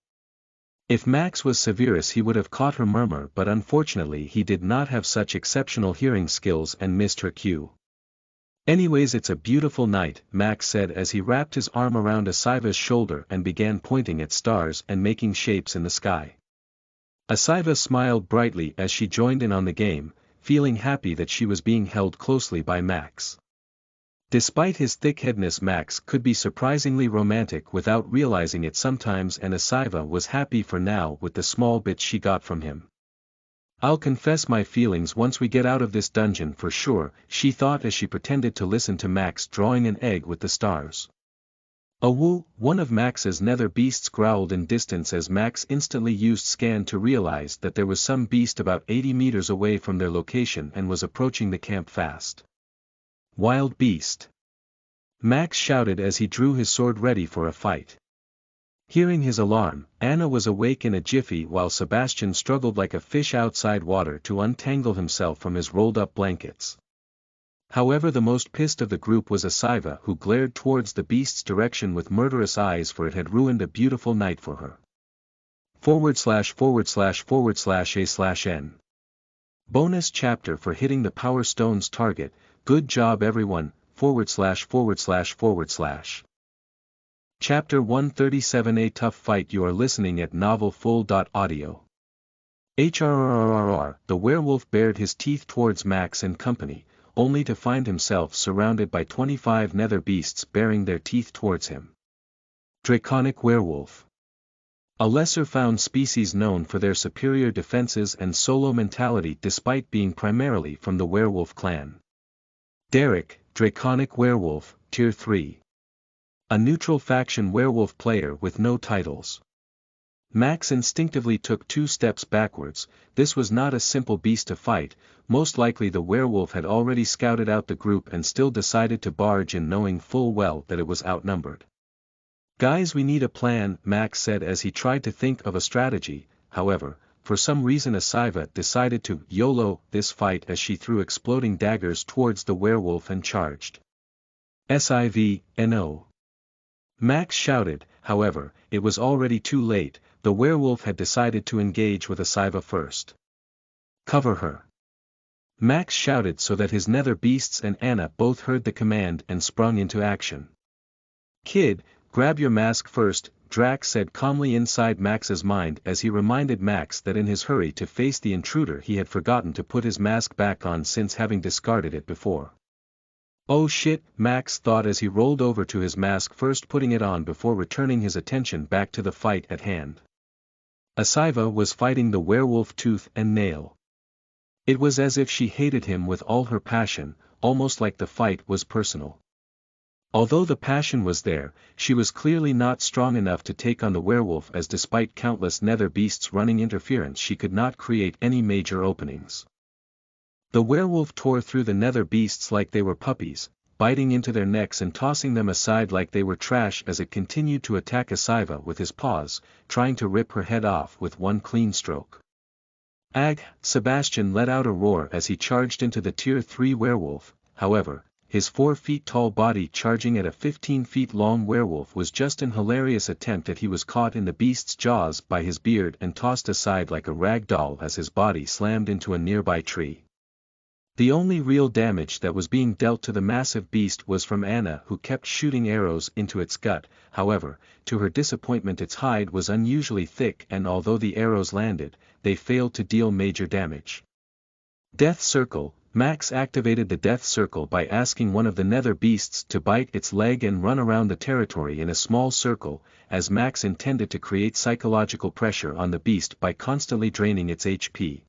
Speaker 1: If Max was Severus he would have caught her murmur, but unfortunately he did not have such exceptional hearing skills and missed her cue. "Anyways, it's a beautiful night," Max said as he wrapped his arm around Asiva's shoulder and began pointing at stars and making shapes in the sky. Asiva smiled brightly as she joined in on the game, feeling happy that she was being held closely by Max. Despite his thick-headedness, Max could be surprisingly romantic without realizing it sometimes, and Asiva was happy for now with the small bits she got from him. "I'll confess my feelings once we get out of this dungeon for sure," she thought as she pretended to listen to Max drawing an egg with the stars. "A woo," one of Max's nether beasts growled in distance as Max instantly used scan to realize that there was some beast about 80 meters away from their location and was approaching the camp fast. "Wild beast!" Max shouted as he drew his sword ready for a fight. Hearing his alarm, Anna was awake in a jiffy while Sebastian struggled like a fish outside water to untangle himself from his rolled-up blankets. However, the most pissed of the group was Asiva, who glared towards the beast's direction with murderous eyes, for it had ruined a beautiful night for her. //////A/N Bonus chapter for hitting the Power Stone's target. Good job everyone. ///// Chapter 137, A Tough Fight. You are listening at novelfull.audio. HRRRR. The werewolf bared his teeth towards Max and company, only to find himself surrounded by 25 nether beasts baring their teeth towards him. Draconic werewolf. A lesser-found species known for their superior defenses and solo mentality despite being primarily from the werewolf clan. Derek, Draconic werewolf, Tier 3. A neutral faction werewolf player with no titles. Max instinctively took 2 steps backwards. This was not a simple beast to fight. Most likely the werewolf had already scouted out the group and still decided to barge in, knowing full well that it was outnumbered. "Guys, we need a plan," Max said as he tried to think of a strategy. However, for some reason Asiva decided to YOLO this fight as she threw exploding daggers towards the werewolf and charged. "SIV, Max shouted. However, it was already too late. The werewolf had decided to engage with Asiva first. "Cover her!" Max shouted so that his nether beasts and Anna both heard the command and sprung into action. "Kid, grab your mask first," Drax said calmly inside Max's mind as he reminded Max that in his hurry to face the intruder he had forgotten to put his mask back on since having discarded it before. Oh shit, Max thought as he rolled over to his mask, first putting it on before returning his attention back to the fight at hand. Asiva was fighting the werewolf tooth and nail. It was as if she hated him with all her passion, almost like the fight was personal. Although the passion was there, she was clearly not strong enough to take on the werewolf, as despite countless nether beasts running interference she could not create any major openings. The werewolf tore through the nether beasts like they were puppies, biting into their necks and tossing them aside like they were trash as it continued to attack Asiva with his paws, trying to rip her head off with one clean stroke. Ag, Sebastian let out a roar as he charged into the Tier 3 werewolf. However, his 4 feet tall body charging at a 15 feet long werewolf was just an hilarious attempt that he was caught in the beast's jaws by his beard and tossed aside like a rag doll as his body slammed into a nearby tree. The only real damage that was being dealt to the massive beast was from Anna, who kept shooting arrows into its gut. However, to her disappointment its hide was unusually thick, and although the arrows landed, they failed to deal major damage. Death Circle. Max activated the Death Circle by asking one of the nether beasts to bite its leg and run around the territory in a small circle, as Max intended to create psychological pressure on the beast by constantly draining its HP.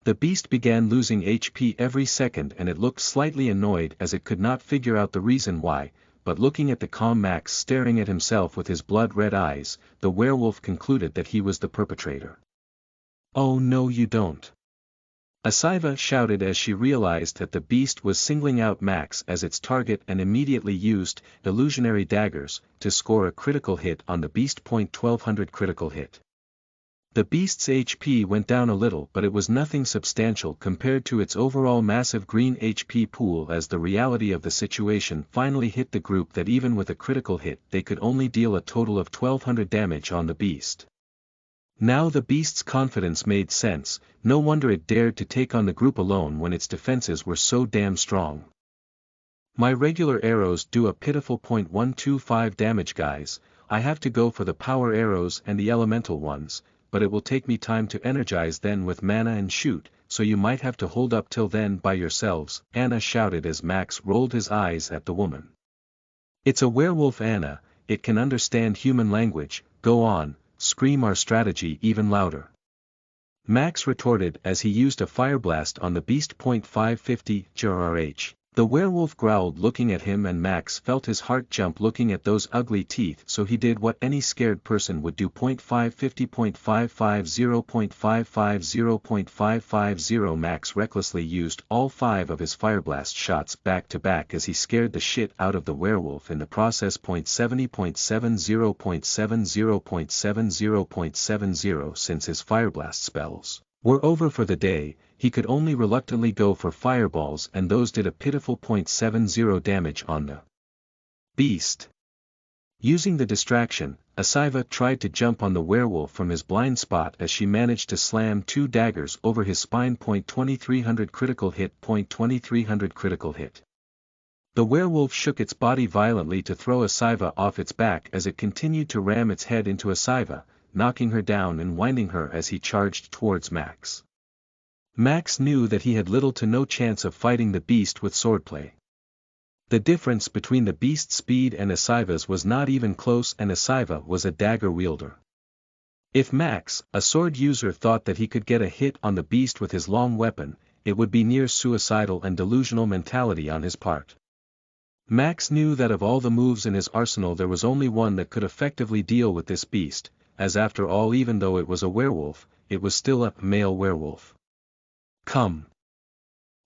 Speaker 1: The beast began losing HP every second and it looked slightly annoyed as it could not figure out the reason why, but looking at the calm Max staring at himself with his blood-red eyes, the werewolf concluded that he was the perpetrator. "Oh no you don't!" Asiva shouted as she realized that the beast was singling out Max as its target and immediately used illusionary daggers to score a critical hit on the beast. 1200 critical hit. The beast's HP went down a little, but it was nothing substantial compared to its overall massive green HP pool, as the reality of the situation finally hit the group that even with a critical hit they could only deal a total of 1200 damage on the beast. Now the beast's confidence made sense. No wonder it dared to take on the group alone when its defenses were so damn strong. "My regular arrows do a pitiful 0.125 damage, guys. I have to go for the power arrows and the elemental ones, but it will take me time to energize then with mana and shoot, so you might have to hold up till then by yourselves," Anna shouted as Max rolled his eyes at the woman. "It's a werewolf, Anna, it can understand human language, go on. Scream our strategy even louder," Max retorted as he used a fire blast on the beast. 550 GRH. The werewolf growled looking at him and Max felt his heart jump looking at those ugly teeth, so he did what any scared person would do. 550 .550 .550 .550 Max recklessly used all 5 of his fireblast shots back to back as he scared the shit out of the werewolf in the process. 70 .70 .70 .70 .70 Since his fireblast spells were over for the day, he could only reluctantly go for fireballs, and those did a pitiful 0.70 damage on the beast. Using the distraction, Asiva tried to jump on the werewolf from his blind spot as she managed to slam 2 daggers over his spine. 2300 critical hit. 2300 critical hit. The werewolf shook its body violently to throw Asiva off its back as it continued to ram its head into Asiva, knocking her down and winding her as he charged towards Max. Max knew that he had little to no chance of fighting the beast with swordplay. The difference between the beast's speed and Asiva's was not even close, and Asiva was a dagger wielder. If Max, a sword user, thought that he could get a hit on the beast with his long weapon, it would be near suicidal and delusional mentality on his part. Max knew that of all the moves in his arsenal there was only one that could effectively deal with this beast, as after all, even though it was a werewolf, it was still a male werewolf. "Come,"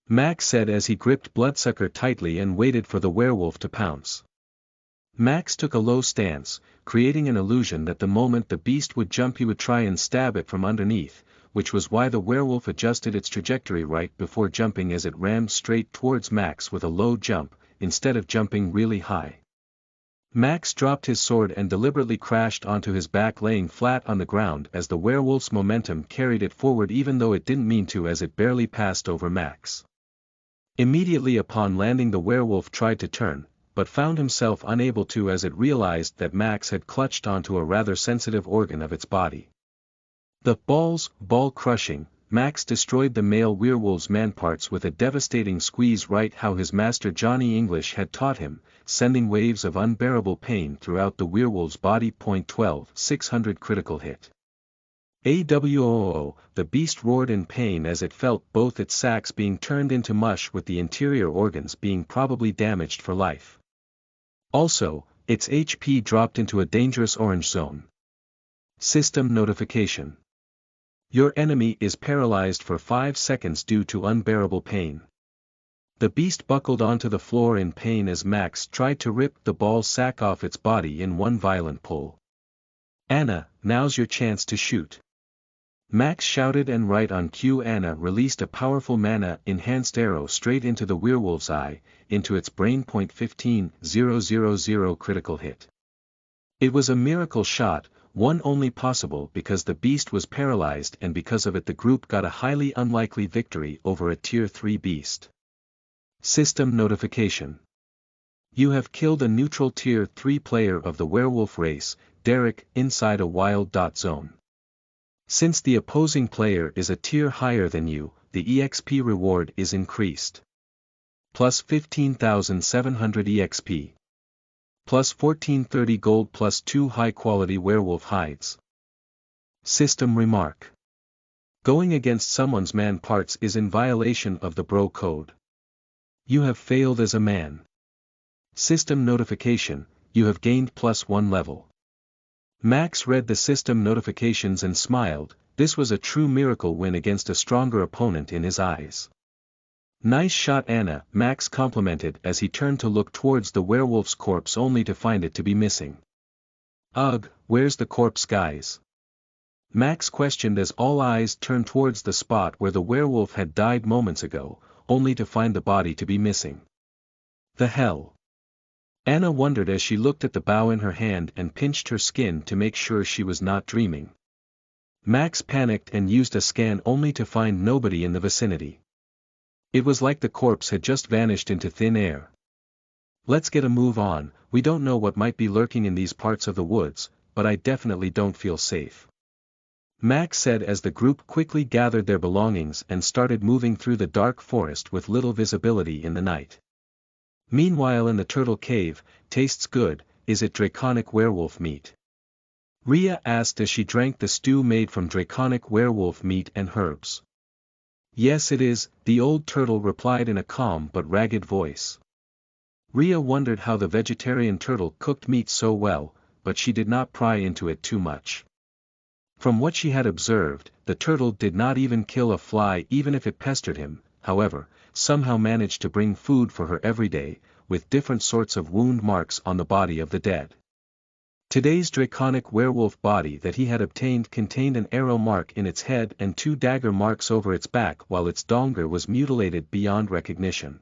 Speaker 1: Max said as he gripped Bloodsucker tightly and waited for the werewolf to pounce. Max took a low stance, creating an illusion that the moment the beast would jump he would try and stab it from underneath, which was why the werewolf adjusted its trajectory right before jumping as it rammed straight towards Max with a low jump, instead of jumping really high. Max dropped his sword and deliberately crashed onto his back, laying flat on the ground as the werewolf's momentum carried it forward even though it didn't mean to, as it barely passed over Max. Immediately upon landing the werewolf tried to turn, but found himself unable to as it realized that Max had clutched onto a rather sensitive organ of its body. The ball crushing, Max destroyed the male werewolf's manparts with a devastating squeeze right how his master Johnny English had taught him, sending waves of unbearable pain throughout the werewolf's body. 12 600 critical hit. AWOO, the beast roared in pain as it felt both its sacs being turned into mush with the interior organs being probably damaged for life. Also, its HP dropped into a dangerous orange zone. System notification. Your enemy is paralyzed for 5 seconds due to unbearable pain. The beast buckled onto the floor in pain as Max tried to rip the ball sack off its body in one violent pull. Anna, now's your chance to shoot. Max shouted, and right on cue Anna released a powerful mana-enhanced arrow straight into the werewolf's eye, into its brain. 15,000 critical hit. It was a miracle shot, one only possible because the beast was paralyzed, and because of it the group got a highly unlikely victory over a tier 3 beast. System notification. You have killed a neutral tier 3 player of the werewolf race, Derek, inside a wild zone. Since the opposing player is a tier higher than you, the EXP reward is increased. Plus 15,700 EXP. Plus 1430 gold plus 2 high-quality werewolf hides. System remark. Going against someone's man parts is in violation of the bro code. You have failed as a man. System notification, you have gained +1 level. Max read the system notifications and smiled. This was a true miracle win against a stronger opponent in his eyes. Nice shot, Anna, Max complimented as he turned to look towards the werewolf's corpse only to find it to be missing. Ugh, where's the corpse, guys? Max questioned as all eyes turned towards the spot where the werewolf had died moments ago, only to find the body to be missing. The hell? Anna wondered as she looked at the bow in her hand and pinched her skin to make sure she was not dreaming. Max panicked and used a scan only to find nobody in the vicinity. It was like the corpse had just vanished into thin air. Let's get a move on, we don't know what might be lurking in these parts of the woods, but I definitely don't feel safe. Max said as the group quickly gathered their belongings and started moving through the dark forest with little visibility in the night. Meanwhile in the turtle cave, tastes good, is it draconic werewolf meat? Rhea asked as she drank the stew made from draconic werewolf meat and herbs. Yes it is, the old turtle replied in a calm but ragged voice. Rhea wondered how the vegetarian turtle cooked meat so well, but she did not pry into it too much. From what she had observed, the turtle did not even kill a fly even if it pestered him, however, somehow managed to bring food for her every day, with different sorts of wound marks on the body of the dead. Today's draconic werewolf body that he had obtained contained an arrow mark in its head and 2 dagger marks over its back, while its donger was mutilated beyond recognition.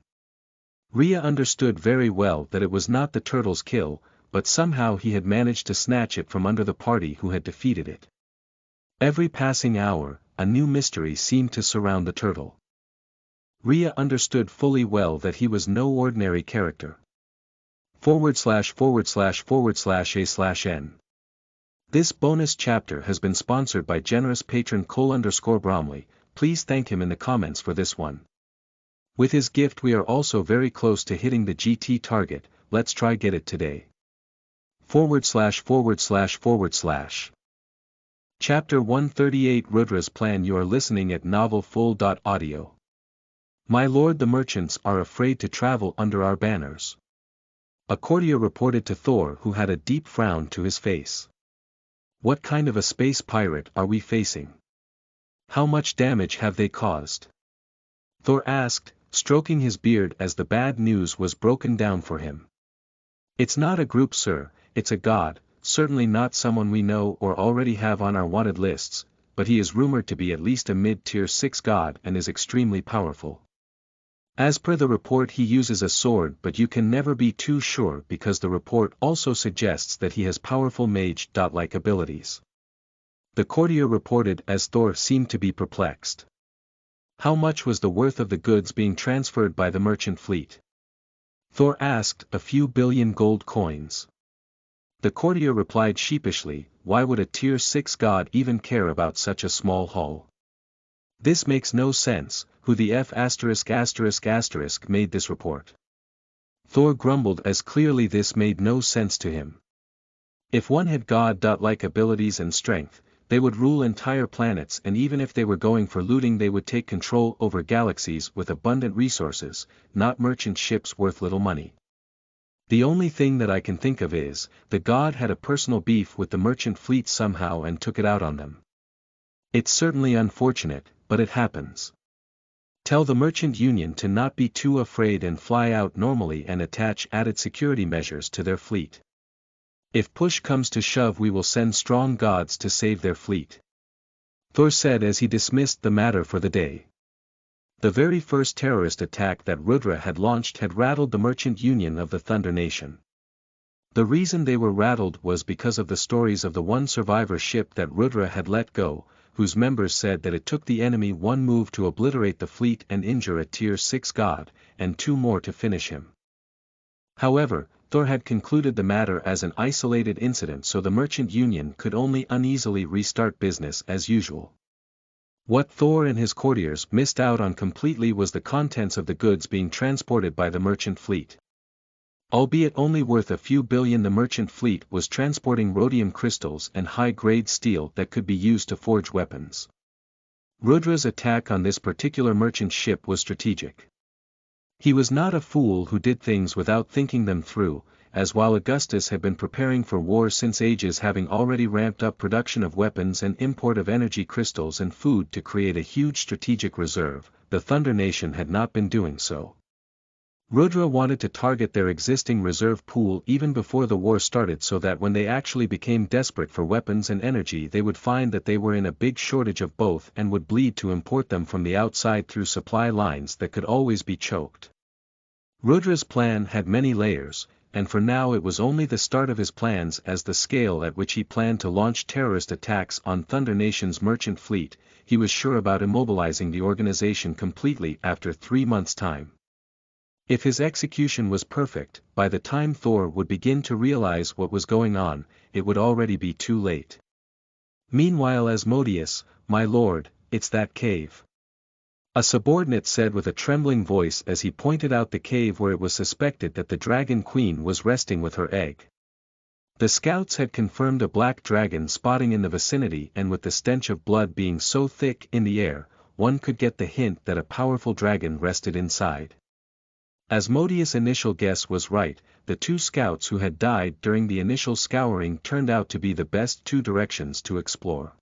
Speaker 1: Rhea understood very well that it was not the turtle's kill, but somehow he had managed to snatch it from under the party who had defeated it. Every passing hour, a new mystery seemed to surround the turtle. Rhea understood fully well that he was no ordinary character. /////A/N. This bonus chapter has been sponsored by generous patron Cole_Bromley, please thank him in the comments for this one. With his gift we are also very close to hitting the GT target, let's try get it today. ////. Chapter 138 Rudra's Plan. You are listening at novelfull.audio. My lord, the merchants are afraid to travel under our banners. A courtier reported to Thor, who had a deep frown to his face. What kind of a space pirate are we facing? How much damage have they caused? Thor asked, stroking his beard as the bad news was broken down for him. It's not a group, sir, it's a god, certainly not someone we know or already have on our wanted lists, but he is rumored to be at least a mid-tier 6 god and is extremely powerful. As per the report he uses a sword, but you can never be too sure because the report also suggests that he has powerful mage-like abilities. The courtier reported as Thor seemed to be perplexed. How much was the worth of the goods being transferred by the merchant fleet? Thor asked. A few billion gold coins. The courtier replied sheepishly, why would a tier 6 god even care about such a small haul? This makes no sense. Who the F*** made this report? Thor grumbled as clearly this made no sense to him. If one had god-like abilities and strength, they would rule entire planets, and even if they were going for looting they would take control over galaxies with abundant resources, not merchant ships worth little money. The only thing that I can think of is, the god had a personal beef with the merchant fleet somehow and took it out on them. It's certainly unfortunate, but it happens. Tell the merchant union to not be too afraid and fly out normally and attach added security measures to their fleet. If push comes to shove we will send strong gods to save their fleet. Thor said as he dismissed the matter for the day. The very first terrorist attack that Rudra had launched had rattled the merchant union of the Thunder Nation. The reason they were rattled was because of the stories of the one survivor ship that Rudra had let go, whose members said that it took the enemy one move to obliterate the fleet and injure a tier 6 god, and 2 more to finish him. However, Thor had concluded the matter as an isolated incident, so the merchant union could only uneasily restart business as usual. What Thor and his courtiers missed out on completely was the contents of the goods being transported by the merchant fleet. Albeit only worth a few billion, the merchant fleet was transporting rhodium crystals and high-grade steel that could be used to forge weapons. Rudra's attack on this particular merchant ship was strategic. He was not a fool who did things without thinking them through, as while Augustus had been preparing for war since ages, having already ramped up production of weapons and import of energy crystals and food to create a huge strategic reserve, the Thunder Nation had not been doing so. Rudra wanted to target their existing reserve pool even before the war started, so that when they actually became desperate for weapons and energy they would find that they were in a big shortage of both and would bleed to import them from the outside through supply lines that could always be choked. Rudra's plan had many layers, and for now it was only the start of his plans, as the scale at which he planned to launch terrorist attacks on Thunder Nation's merchant fleet, he was sure about immobilizing the organization completely after 3 months' time. If his execution was perfect, by the time Thor would begin to realize what was going on, it would already be too late. Meanwhile, Asmodeus, my lord, it's that cave. A subordinate said with a trembling voice as he pointed out the cave where it was suspected that the Dragon Queen was resting with her egg. The scouts had confirmed a black dragon spotting in the vicinity, and with the stench of blood being so thick in the air, one could get the hint that a powerful dragon rested inside. Asmodeus' initial guess was right. The 2 scouts who had died during the initial scouring turned out to be the best 2 directions to explore.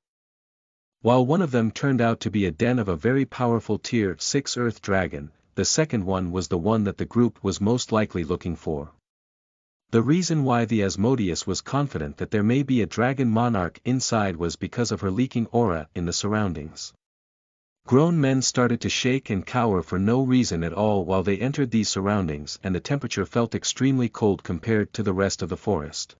Speaker 1: While one of them turned out to be a den of a very powerful tier 6 earth dragon, the second one was the one that the group was most likely looking for. The reason why the Asmodeus was confident that there may be a dragon monarch inside was because of her leaking aura in the surroundings. Grown men started to shake and cower for no reason at all while they entered these surroundings, and the temperature felt extremely cold compared to the rest of the forest.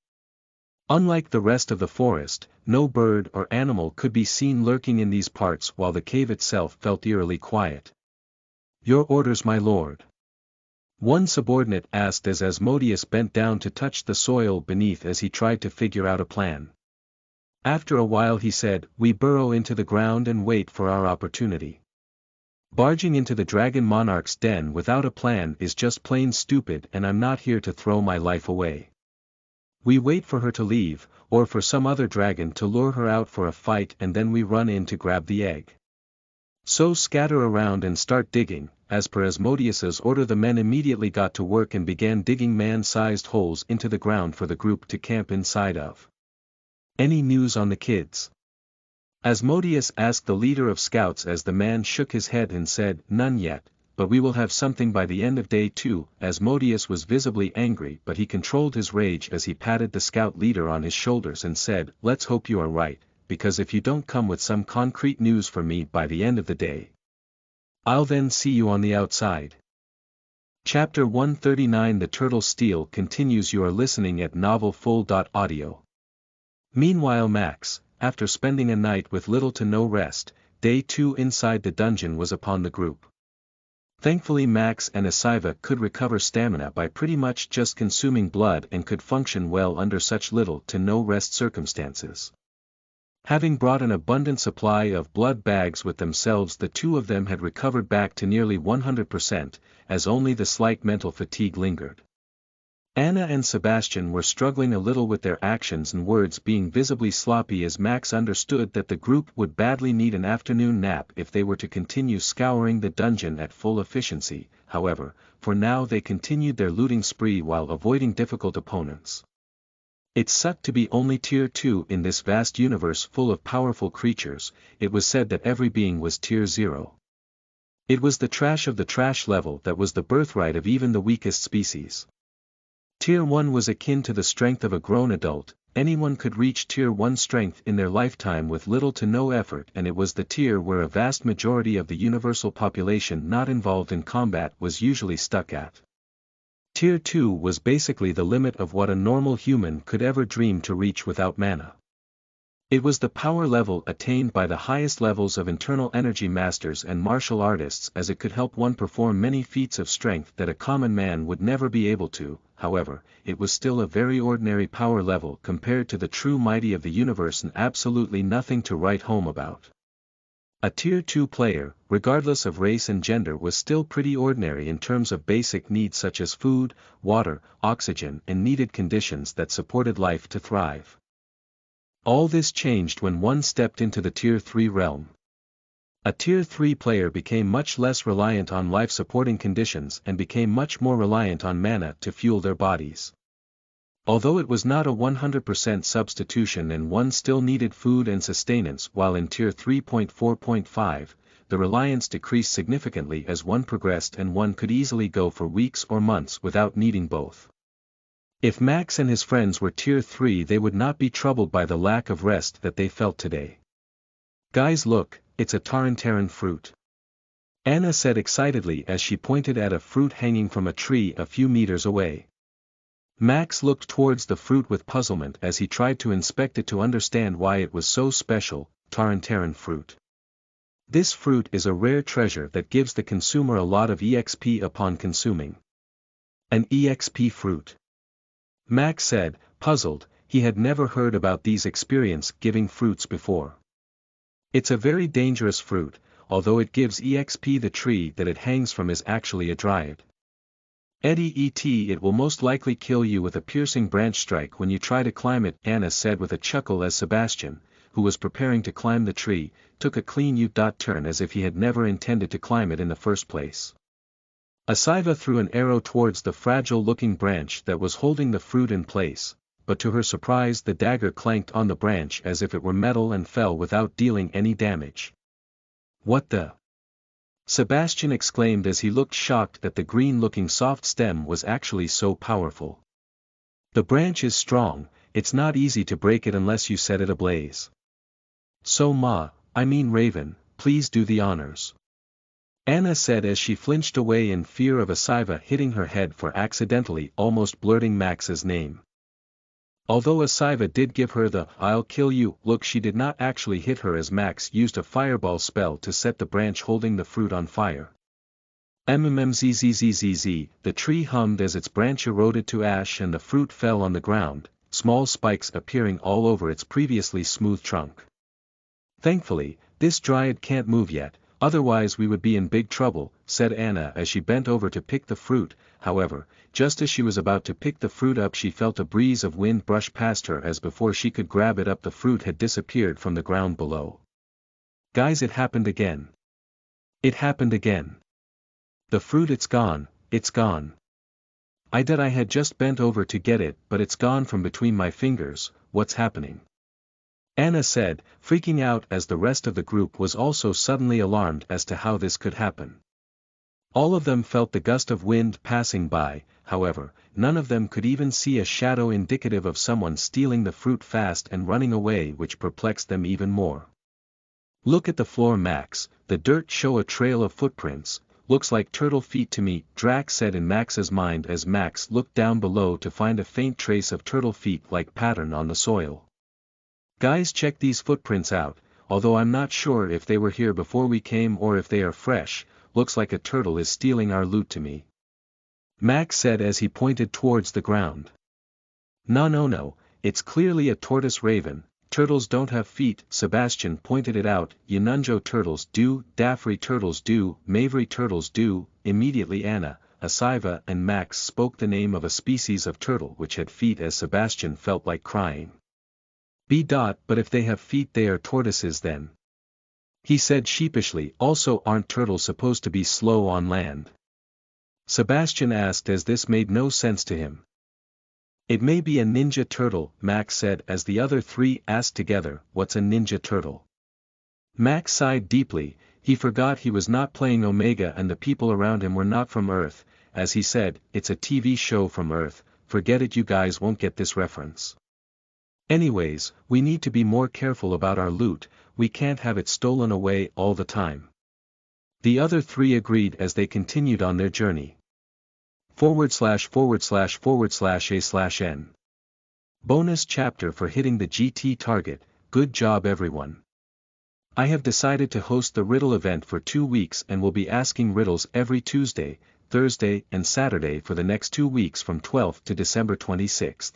Speaker 1: Unlike the rest of the forest, no bird or animal could be seen lurking in these parts, while the cave itself felt eerily quiet. Your orders, my lord? One subordinate asked as Asmodeus bent down to touch the soil beneath as he tried to figure out a plan. After a while he said, we burrow into the ground and wait for our opportunity. Barging into the Dragon Monarch's den without a plan is just plain stupid, and I'm not here to throw my life away. We wait for her to leave, or for some other dragon to lure her out for a fight, and then we run in to grab the egg. So scatter around and start digging. As per Asmodeus's order, the men immediately got to work and began digging man-sized holes into the ground for the group to camp inside of. Any news on the kids? Asmodeus asked the leader of scouts as the man shook his head and said, none yet, but we will have something by the end of day 2. Asmodeus was visibly angry, but he controlled his rage as he patted the scout leader on his shoulders and said, let's hope you are right, because if you don't come with some concrete news for me by the end of the day, I'll then see you on the outside. Chapter 139 The Turtle Steel continues. You are listening at novelfull.audio. Meanwhile, Max, after spending a night with little to no rest, day 2 inside the dungeon was upon the group. Thankfully Max and Asiva could recover stamina by pretty much just consuming blood and could function well under such little to no rest circumstances. Having brought an abundant supply of blood bags with themselves, the two of them had recovered back to nearly 100%, as only the slight mental fatigue lingered. Anna and Sebastian were struggling a little with their actions and words being visibly sloppy as Max understood that the group would badly need an afternoon nap if they were to continue scouring the dungeon at full efficiency. However, for now they continued their looting spree while avoiding difficult opponents. It sucked to be only tier 2 in this vast universe full of powerful creatures. It was said that every being was tier 0. It was the trash of the trash level that was the birthright of even the weakest species. Tier 1 was akin to the strength of a grown adult. Anyone could reach tier 1 strength in their lifetime with little to no effort, and it was the tier where a vast majority of the universal population not involved in combat was usually stuck at. Tier 2 was basically the limit of what a normal human could ever dream to reach without mana. It was the power level attained by the highest levels of internal energy masters and martial artists, as it could help one perform many feats of strength that a common man would never be able to. However, it was still a very ordinary power level compared to the true mighty of the universe and absolutely nothing to write home about. A tier 2 player, regardless of race and gender, was still pretty ordinary in terms of basic needs such as food, water, oxygen, and needed conditions that supported life to thrive. All this changed when one stepped into the tier 3 realm. A tier 3 player became much less reliant on life-supporting conditions and became much more reliant on mana to fuel their bodies. Although it was not a 100% substitution and one still needed food and sustenance while in tier 3.4.5, the reliance decreased significantly as one progressed and one could easily go for weeks or months without needing both. If Max and his friends were tier 3, they would not be troubled by the lack of rest that they felt today. "Guys, look, it's a Tarantaran fruit," Anna said excitedly as she pointed at a fruit hanging from a tree a few meters away. Max looked towards the fruit with puzzlement as he tried to inspect it to understand why it was so special. Tarantaran fruit. This fruit is a rare treasure that gives the consumer a lot of EXP upon consuming. An EXP fruit. Max said, puzzled. He had never heard about these experience-giving fruits before. It's a very dangerous fruit, although it gives EXP. The tree that it hangs from is actually a dryad. It will most likely kill you with a piercing branch strike when you try to climb it, Anna said with a chuckle as Sebastian, who was preparing to climb the tree, took a clean U-turn as if he had never intended to climb it in the first place. Asiva threw an arrow towards the fragile-looking branch that was holding the fruit in place, but to her surprise the dagger clanked on the branch as if it were metal and fell without dealing any damage. "What the?" Sebastian exclaimed as he looked shocked that the green-looking soft stem was actually so powerful. "The branch is strong, it's not easy to break it unless you set it ablaze." "So Raven, please do the honors," Anna said as she flinched away in fear of Asiva hitting her head for accidentally almost blurting Max's name. Although Asiva did give her the "I'll kill you" look, she did not actually hit her as Max used a fireball spell to set the branch holding the fruit on fire. MMMZZZZZ, the tree hummed as its branch eroded to ash and the fruit fell on the ground, small spikes appearing all over its previously smooth trunk. "Thankfully, this dryad can't move yet, otherwise we would be in big trouble," said Anna as she bent over to pick the fruit. However, just as she was about to pick the fruit up, she felt a breeze of wind brush past her as before she could grab it up the fruit had disappeared from the ground below. "Guys, it happened again. It happened again. The fruit, it's gone, it's gone. I had just bent over to get it, but it's gone from between my fingers. What's happening?" Anna said, freaking out as the rest of the group was also suddenly alarmed as to how this could happen. All of them felt the gust of wind passing by, however, none of them could even see a shadow indicative of someone stealing the fruit fast and running away, which perplexed them even more. "Look at the floor, Max, the dirt show a trail of footprints, looks like turtle feet to me," Drax said in Max's mind as Max looked down below to find a faint trace of turtle feet-like pattern on the soil. "Guys, check these footprints out, although I'm not sure if they were here before we came or if they are fresh. looks like a turtle is stealing our loot to me. Max said as he pointed towards the ground. No, it's clearly a tortoise raven. Turtles don't have feet, Sebastian pointed it out. Yanunjo turtles do, Daffrey turtles do, Mavery turtles do. Immediately Anna, Asiva and Max spoke the name of a species of turtle which had feet as Sebastian felt like crying. But if they have feet they are tortoises then. He said sheepishly. Also aren't turtles supposed to be slow on land? Sebastian asked as this made no sense to him. It may be a ninja turtle, Max said as the other three asked together, what's a ninja turtle? Max sighed deeply. He forgot he was not playing Omega and the people around him were not from Earth. As he said, it's a TV show from Earth, forget it, you guys won't get this reference. Anyways, we need to be more careful about our loot, we can't have it stolen away all the time. The other three agreed as they continued on their journey. //////n. Bonus chapter for hitting the GT target, good job everyone. I have decided to host the riddle event for 2 weeks and will be asking riddles every Tuesday, Thursday and Saturday for the next 2 weeks from 12th to December 26th.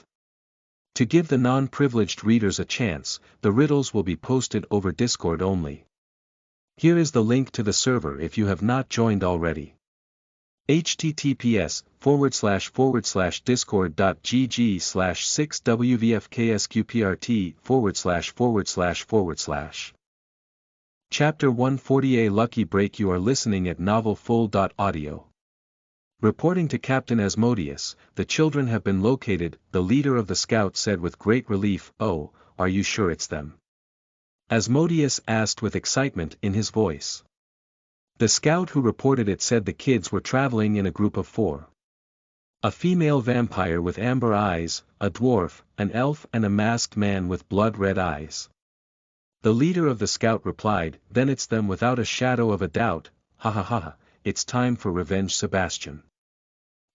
Speaker 1: To give the non-privileged readers a chance, the riddles will be posted over Discord only. Here is the link to the server if you have not joined already. https://discord.gg/6wvfksqprt// Chapter 140A Lucky Break. You are listening at novelfull.audio. Reporting to Captain Asmodeus, the children have been located, the leader of the scout said with great relief. Oh, are you sure it's them? Asmodeus asked with excitement in his voice. The scout who reported it said the kids were traveling in a group of 4. A female vampire with amber eyes, a dwarf, an elf and a masked man with blood-red eyes. The leader of the scout replied, then it's them without a shadow of a doubt, ha ha ha ha, it's time for revenge, Sebastian.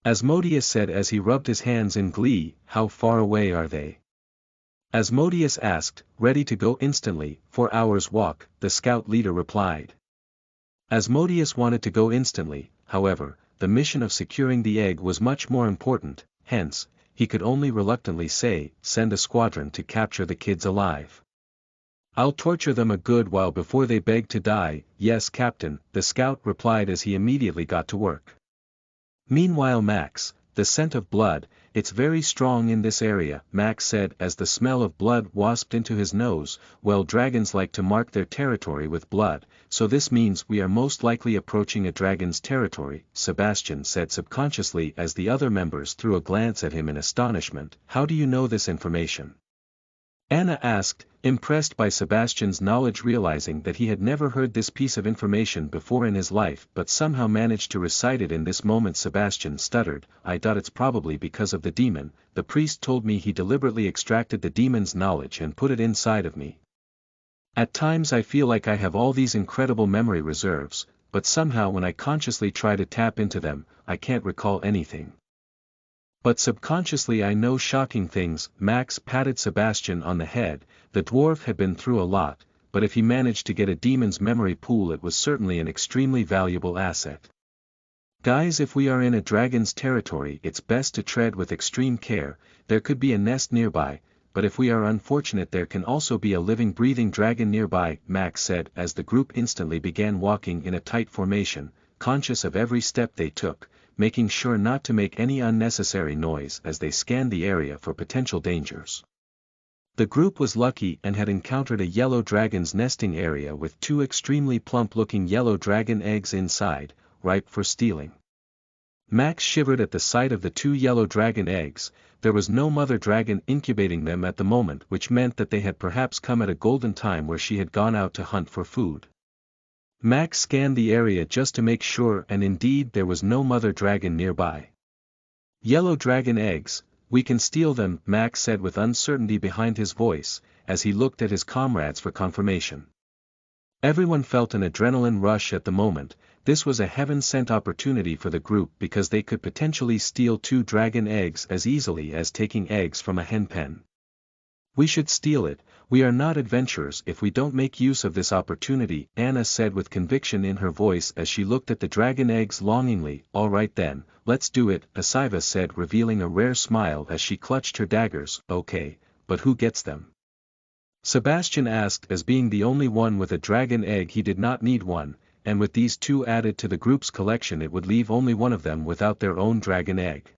Speaker 1: Asmodeus said as he rubbed his hands in glee. How far away are they? Asmodeus asked, ready to go instantly. 4 hours walk, the scout leader replied. Asmodeus wanted to go instantly, however, the mission of securing the egg was much more important, hence, he could only reluctantly say, send a squadron to capture the kids alive. I'll torture them a good while before they beg to die. Yes, Captain, the scout replied as he immediately got to work. Meanwhile Max, the scent of blood, it's very strong in this area, Max said as the smell of blood wasped into his nose. Well, dragons like to mark their territory with blood, so this means we are most likely approaching a dragon's territory, Sebastian said subconsciously as the other members threw a glance at him in astonishment. How do you know this information? Anna asked, impressed by Sebastian's knowledge, realizing that he had never heard this piece of information before in his life but somehow managed to recite it in this moment. Sebastian stuttered, it's probably because of the demon, the priest told me he deliberately extracted the demon's knowledge and put it inside of me. At times I feel like I have all these incredible memory reserves, but somehow when I consciously try to tap into them, I can't recall anything. But subconsciously I know shocking things. Max patted Sebastian on the head. The dwarf had been through a lot, but if he managed to get a demon's memory pool it was certainly an extremely valuable asset. Guys, if we are in a dragon's territory it's best to tread with extreme care. There could be a nest nearby, but if we are unfortunate there can also be a living breathing dragon nearby, Max said as the group instantly began walking in a tight formation, conscious of every step they took, making sure not to make any unnecessary noise as they scanned the area for potential dangers. The group was lucky and had encountered a yellow dragon's nesting area with 2 extremely plump-looking yellow dragon eggs inside, ripe for stealing. Max shivered at the sight of the 2 yellow dragon eggs. There was no mother dragon incubating them at the moment, which meant that they had perhaps come at a golden time where she had gone out to hunt for food. Max scanned the area just to make sure and indeed there was no mother dragon nearby. Yellow dragon eggs, we can steal them, Max said with uncertainty behind his voice, as he looked at his comrades for confirmation. Everyone felt an adrenaline rush at the moment. This was a heaven-sent opportunity for the group because they could potentially steal 2 dragon eggs as easily as taking eggs from a hen pen. We should steal it. We are not adventurers if we don't make use of this opportunity, Anna said with conviction in her voice as she looked at the dragon eggs longingly. All right then, let's do it, Asiva said, revealing a rare smile as she clutched her daggers. Okay, but who gets them? Sebastian asked, as being the only one with a dragon egg he did not need one, and with these two added to the group's collection it would leave only one of them without their own dragon egg.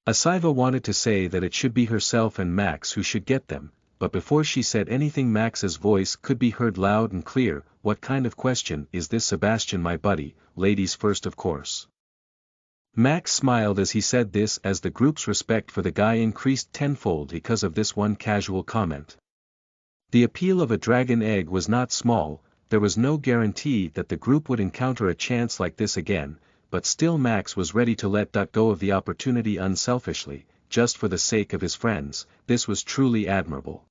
Speaker 1: Asiva wanted to say that it should be herself and Max who should get them, but before she said anything Max's voice could be heard loud and clear. What kind of question is this, Sebastian, my buddy? Ladies first, of course. Max smiled as he said this, as the group's respect for the guy increased tenfold because of this one casual comment. The appeal of a dragon egg was not small. There was no guarantee that the group would encounter a chance like this again, but still Max was ready to let go of the opportunity unselfishly, just for the sake of his friends. This was truly admirable.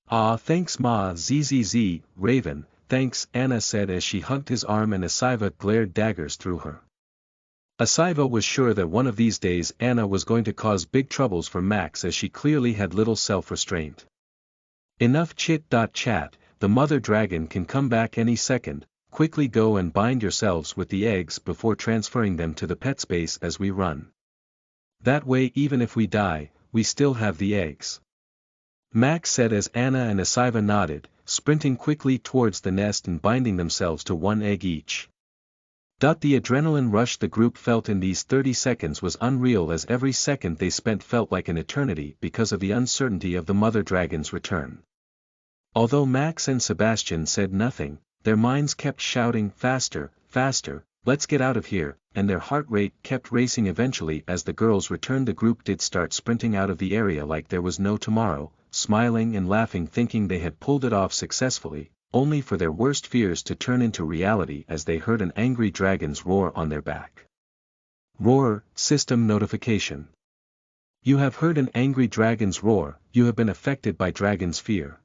Speaker 1: Ah, thanks ma zzz, Raven, thanks, Anna said as she hugged his arm and Asiva glared daggers through her. Asiva was sure that one of these days Anna was going to cause big troubles for Max, as she clearly had little self-restraint. Enough chit-chat, the mother dragon can come back any second. Quickly go and bind yourselves with the eggs before transferring them to the pet space as we run. That way even if we die, we still have the eggs. Max said as Anna and Asiva nodded, sprinting quickly towards the nest and binding themselves to one egg each. The adrenaline rush the group felt in these 30 seconds was unreal, as every second they spent felt like an eternity because of the uncertainty of the mother dragon's return. Although Max and Sebastian said nothing, their minds kept shouting, faster, faster, let's get out of here, and their heart rate kept racing. Eventually, as the girls returned, the group did start sprinting out of the area like there was no tomorrow, smiling and laughing, thinking they had pulled it off successfully, only for their worst fears to turn into reality as they heard an angry dragon's roar on their back. Roar, system notification. You have heard an angry dragon's roar. You have been affected by dragon's fear.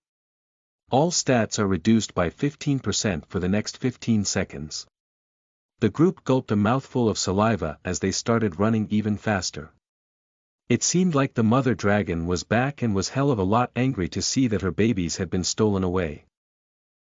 Speaker 1: All stats are reduced by 15% for the next 15 seconds. The group gulped a mouthful of saliva as they started running even faster. It seemed like the mother dragon was back and was hell of a lot angry to see that her babies had been stolen away.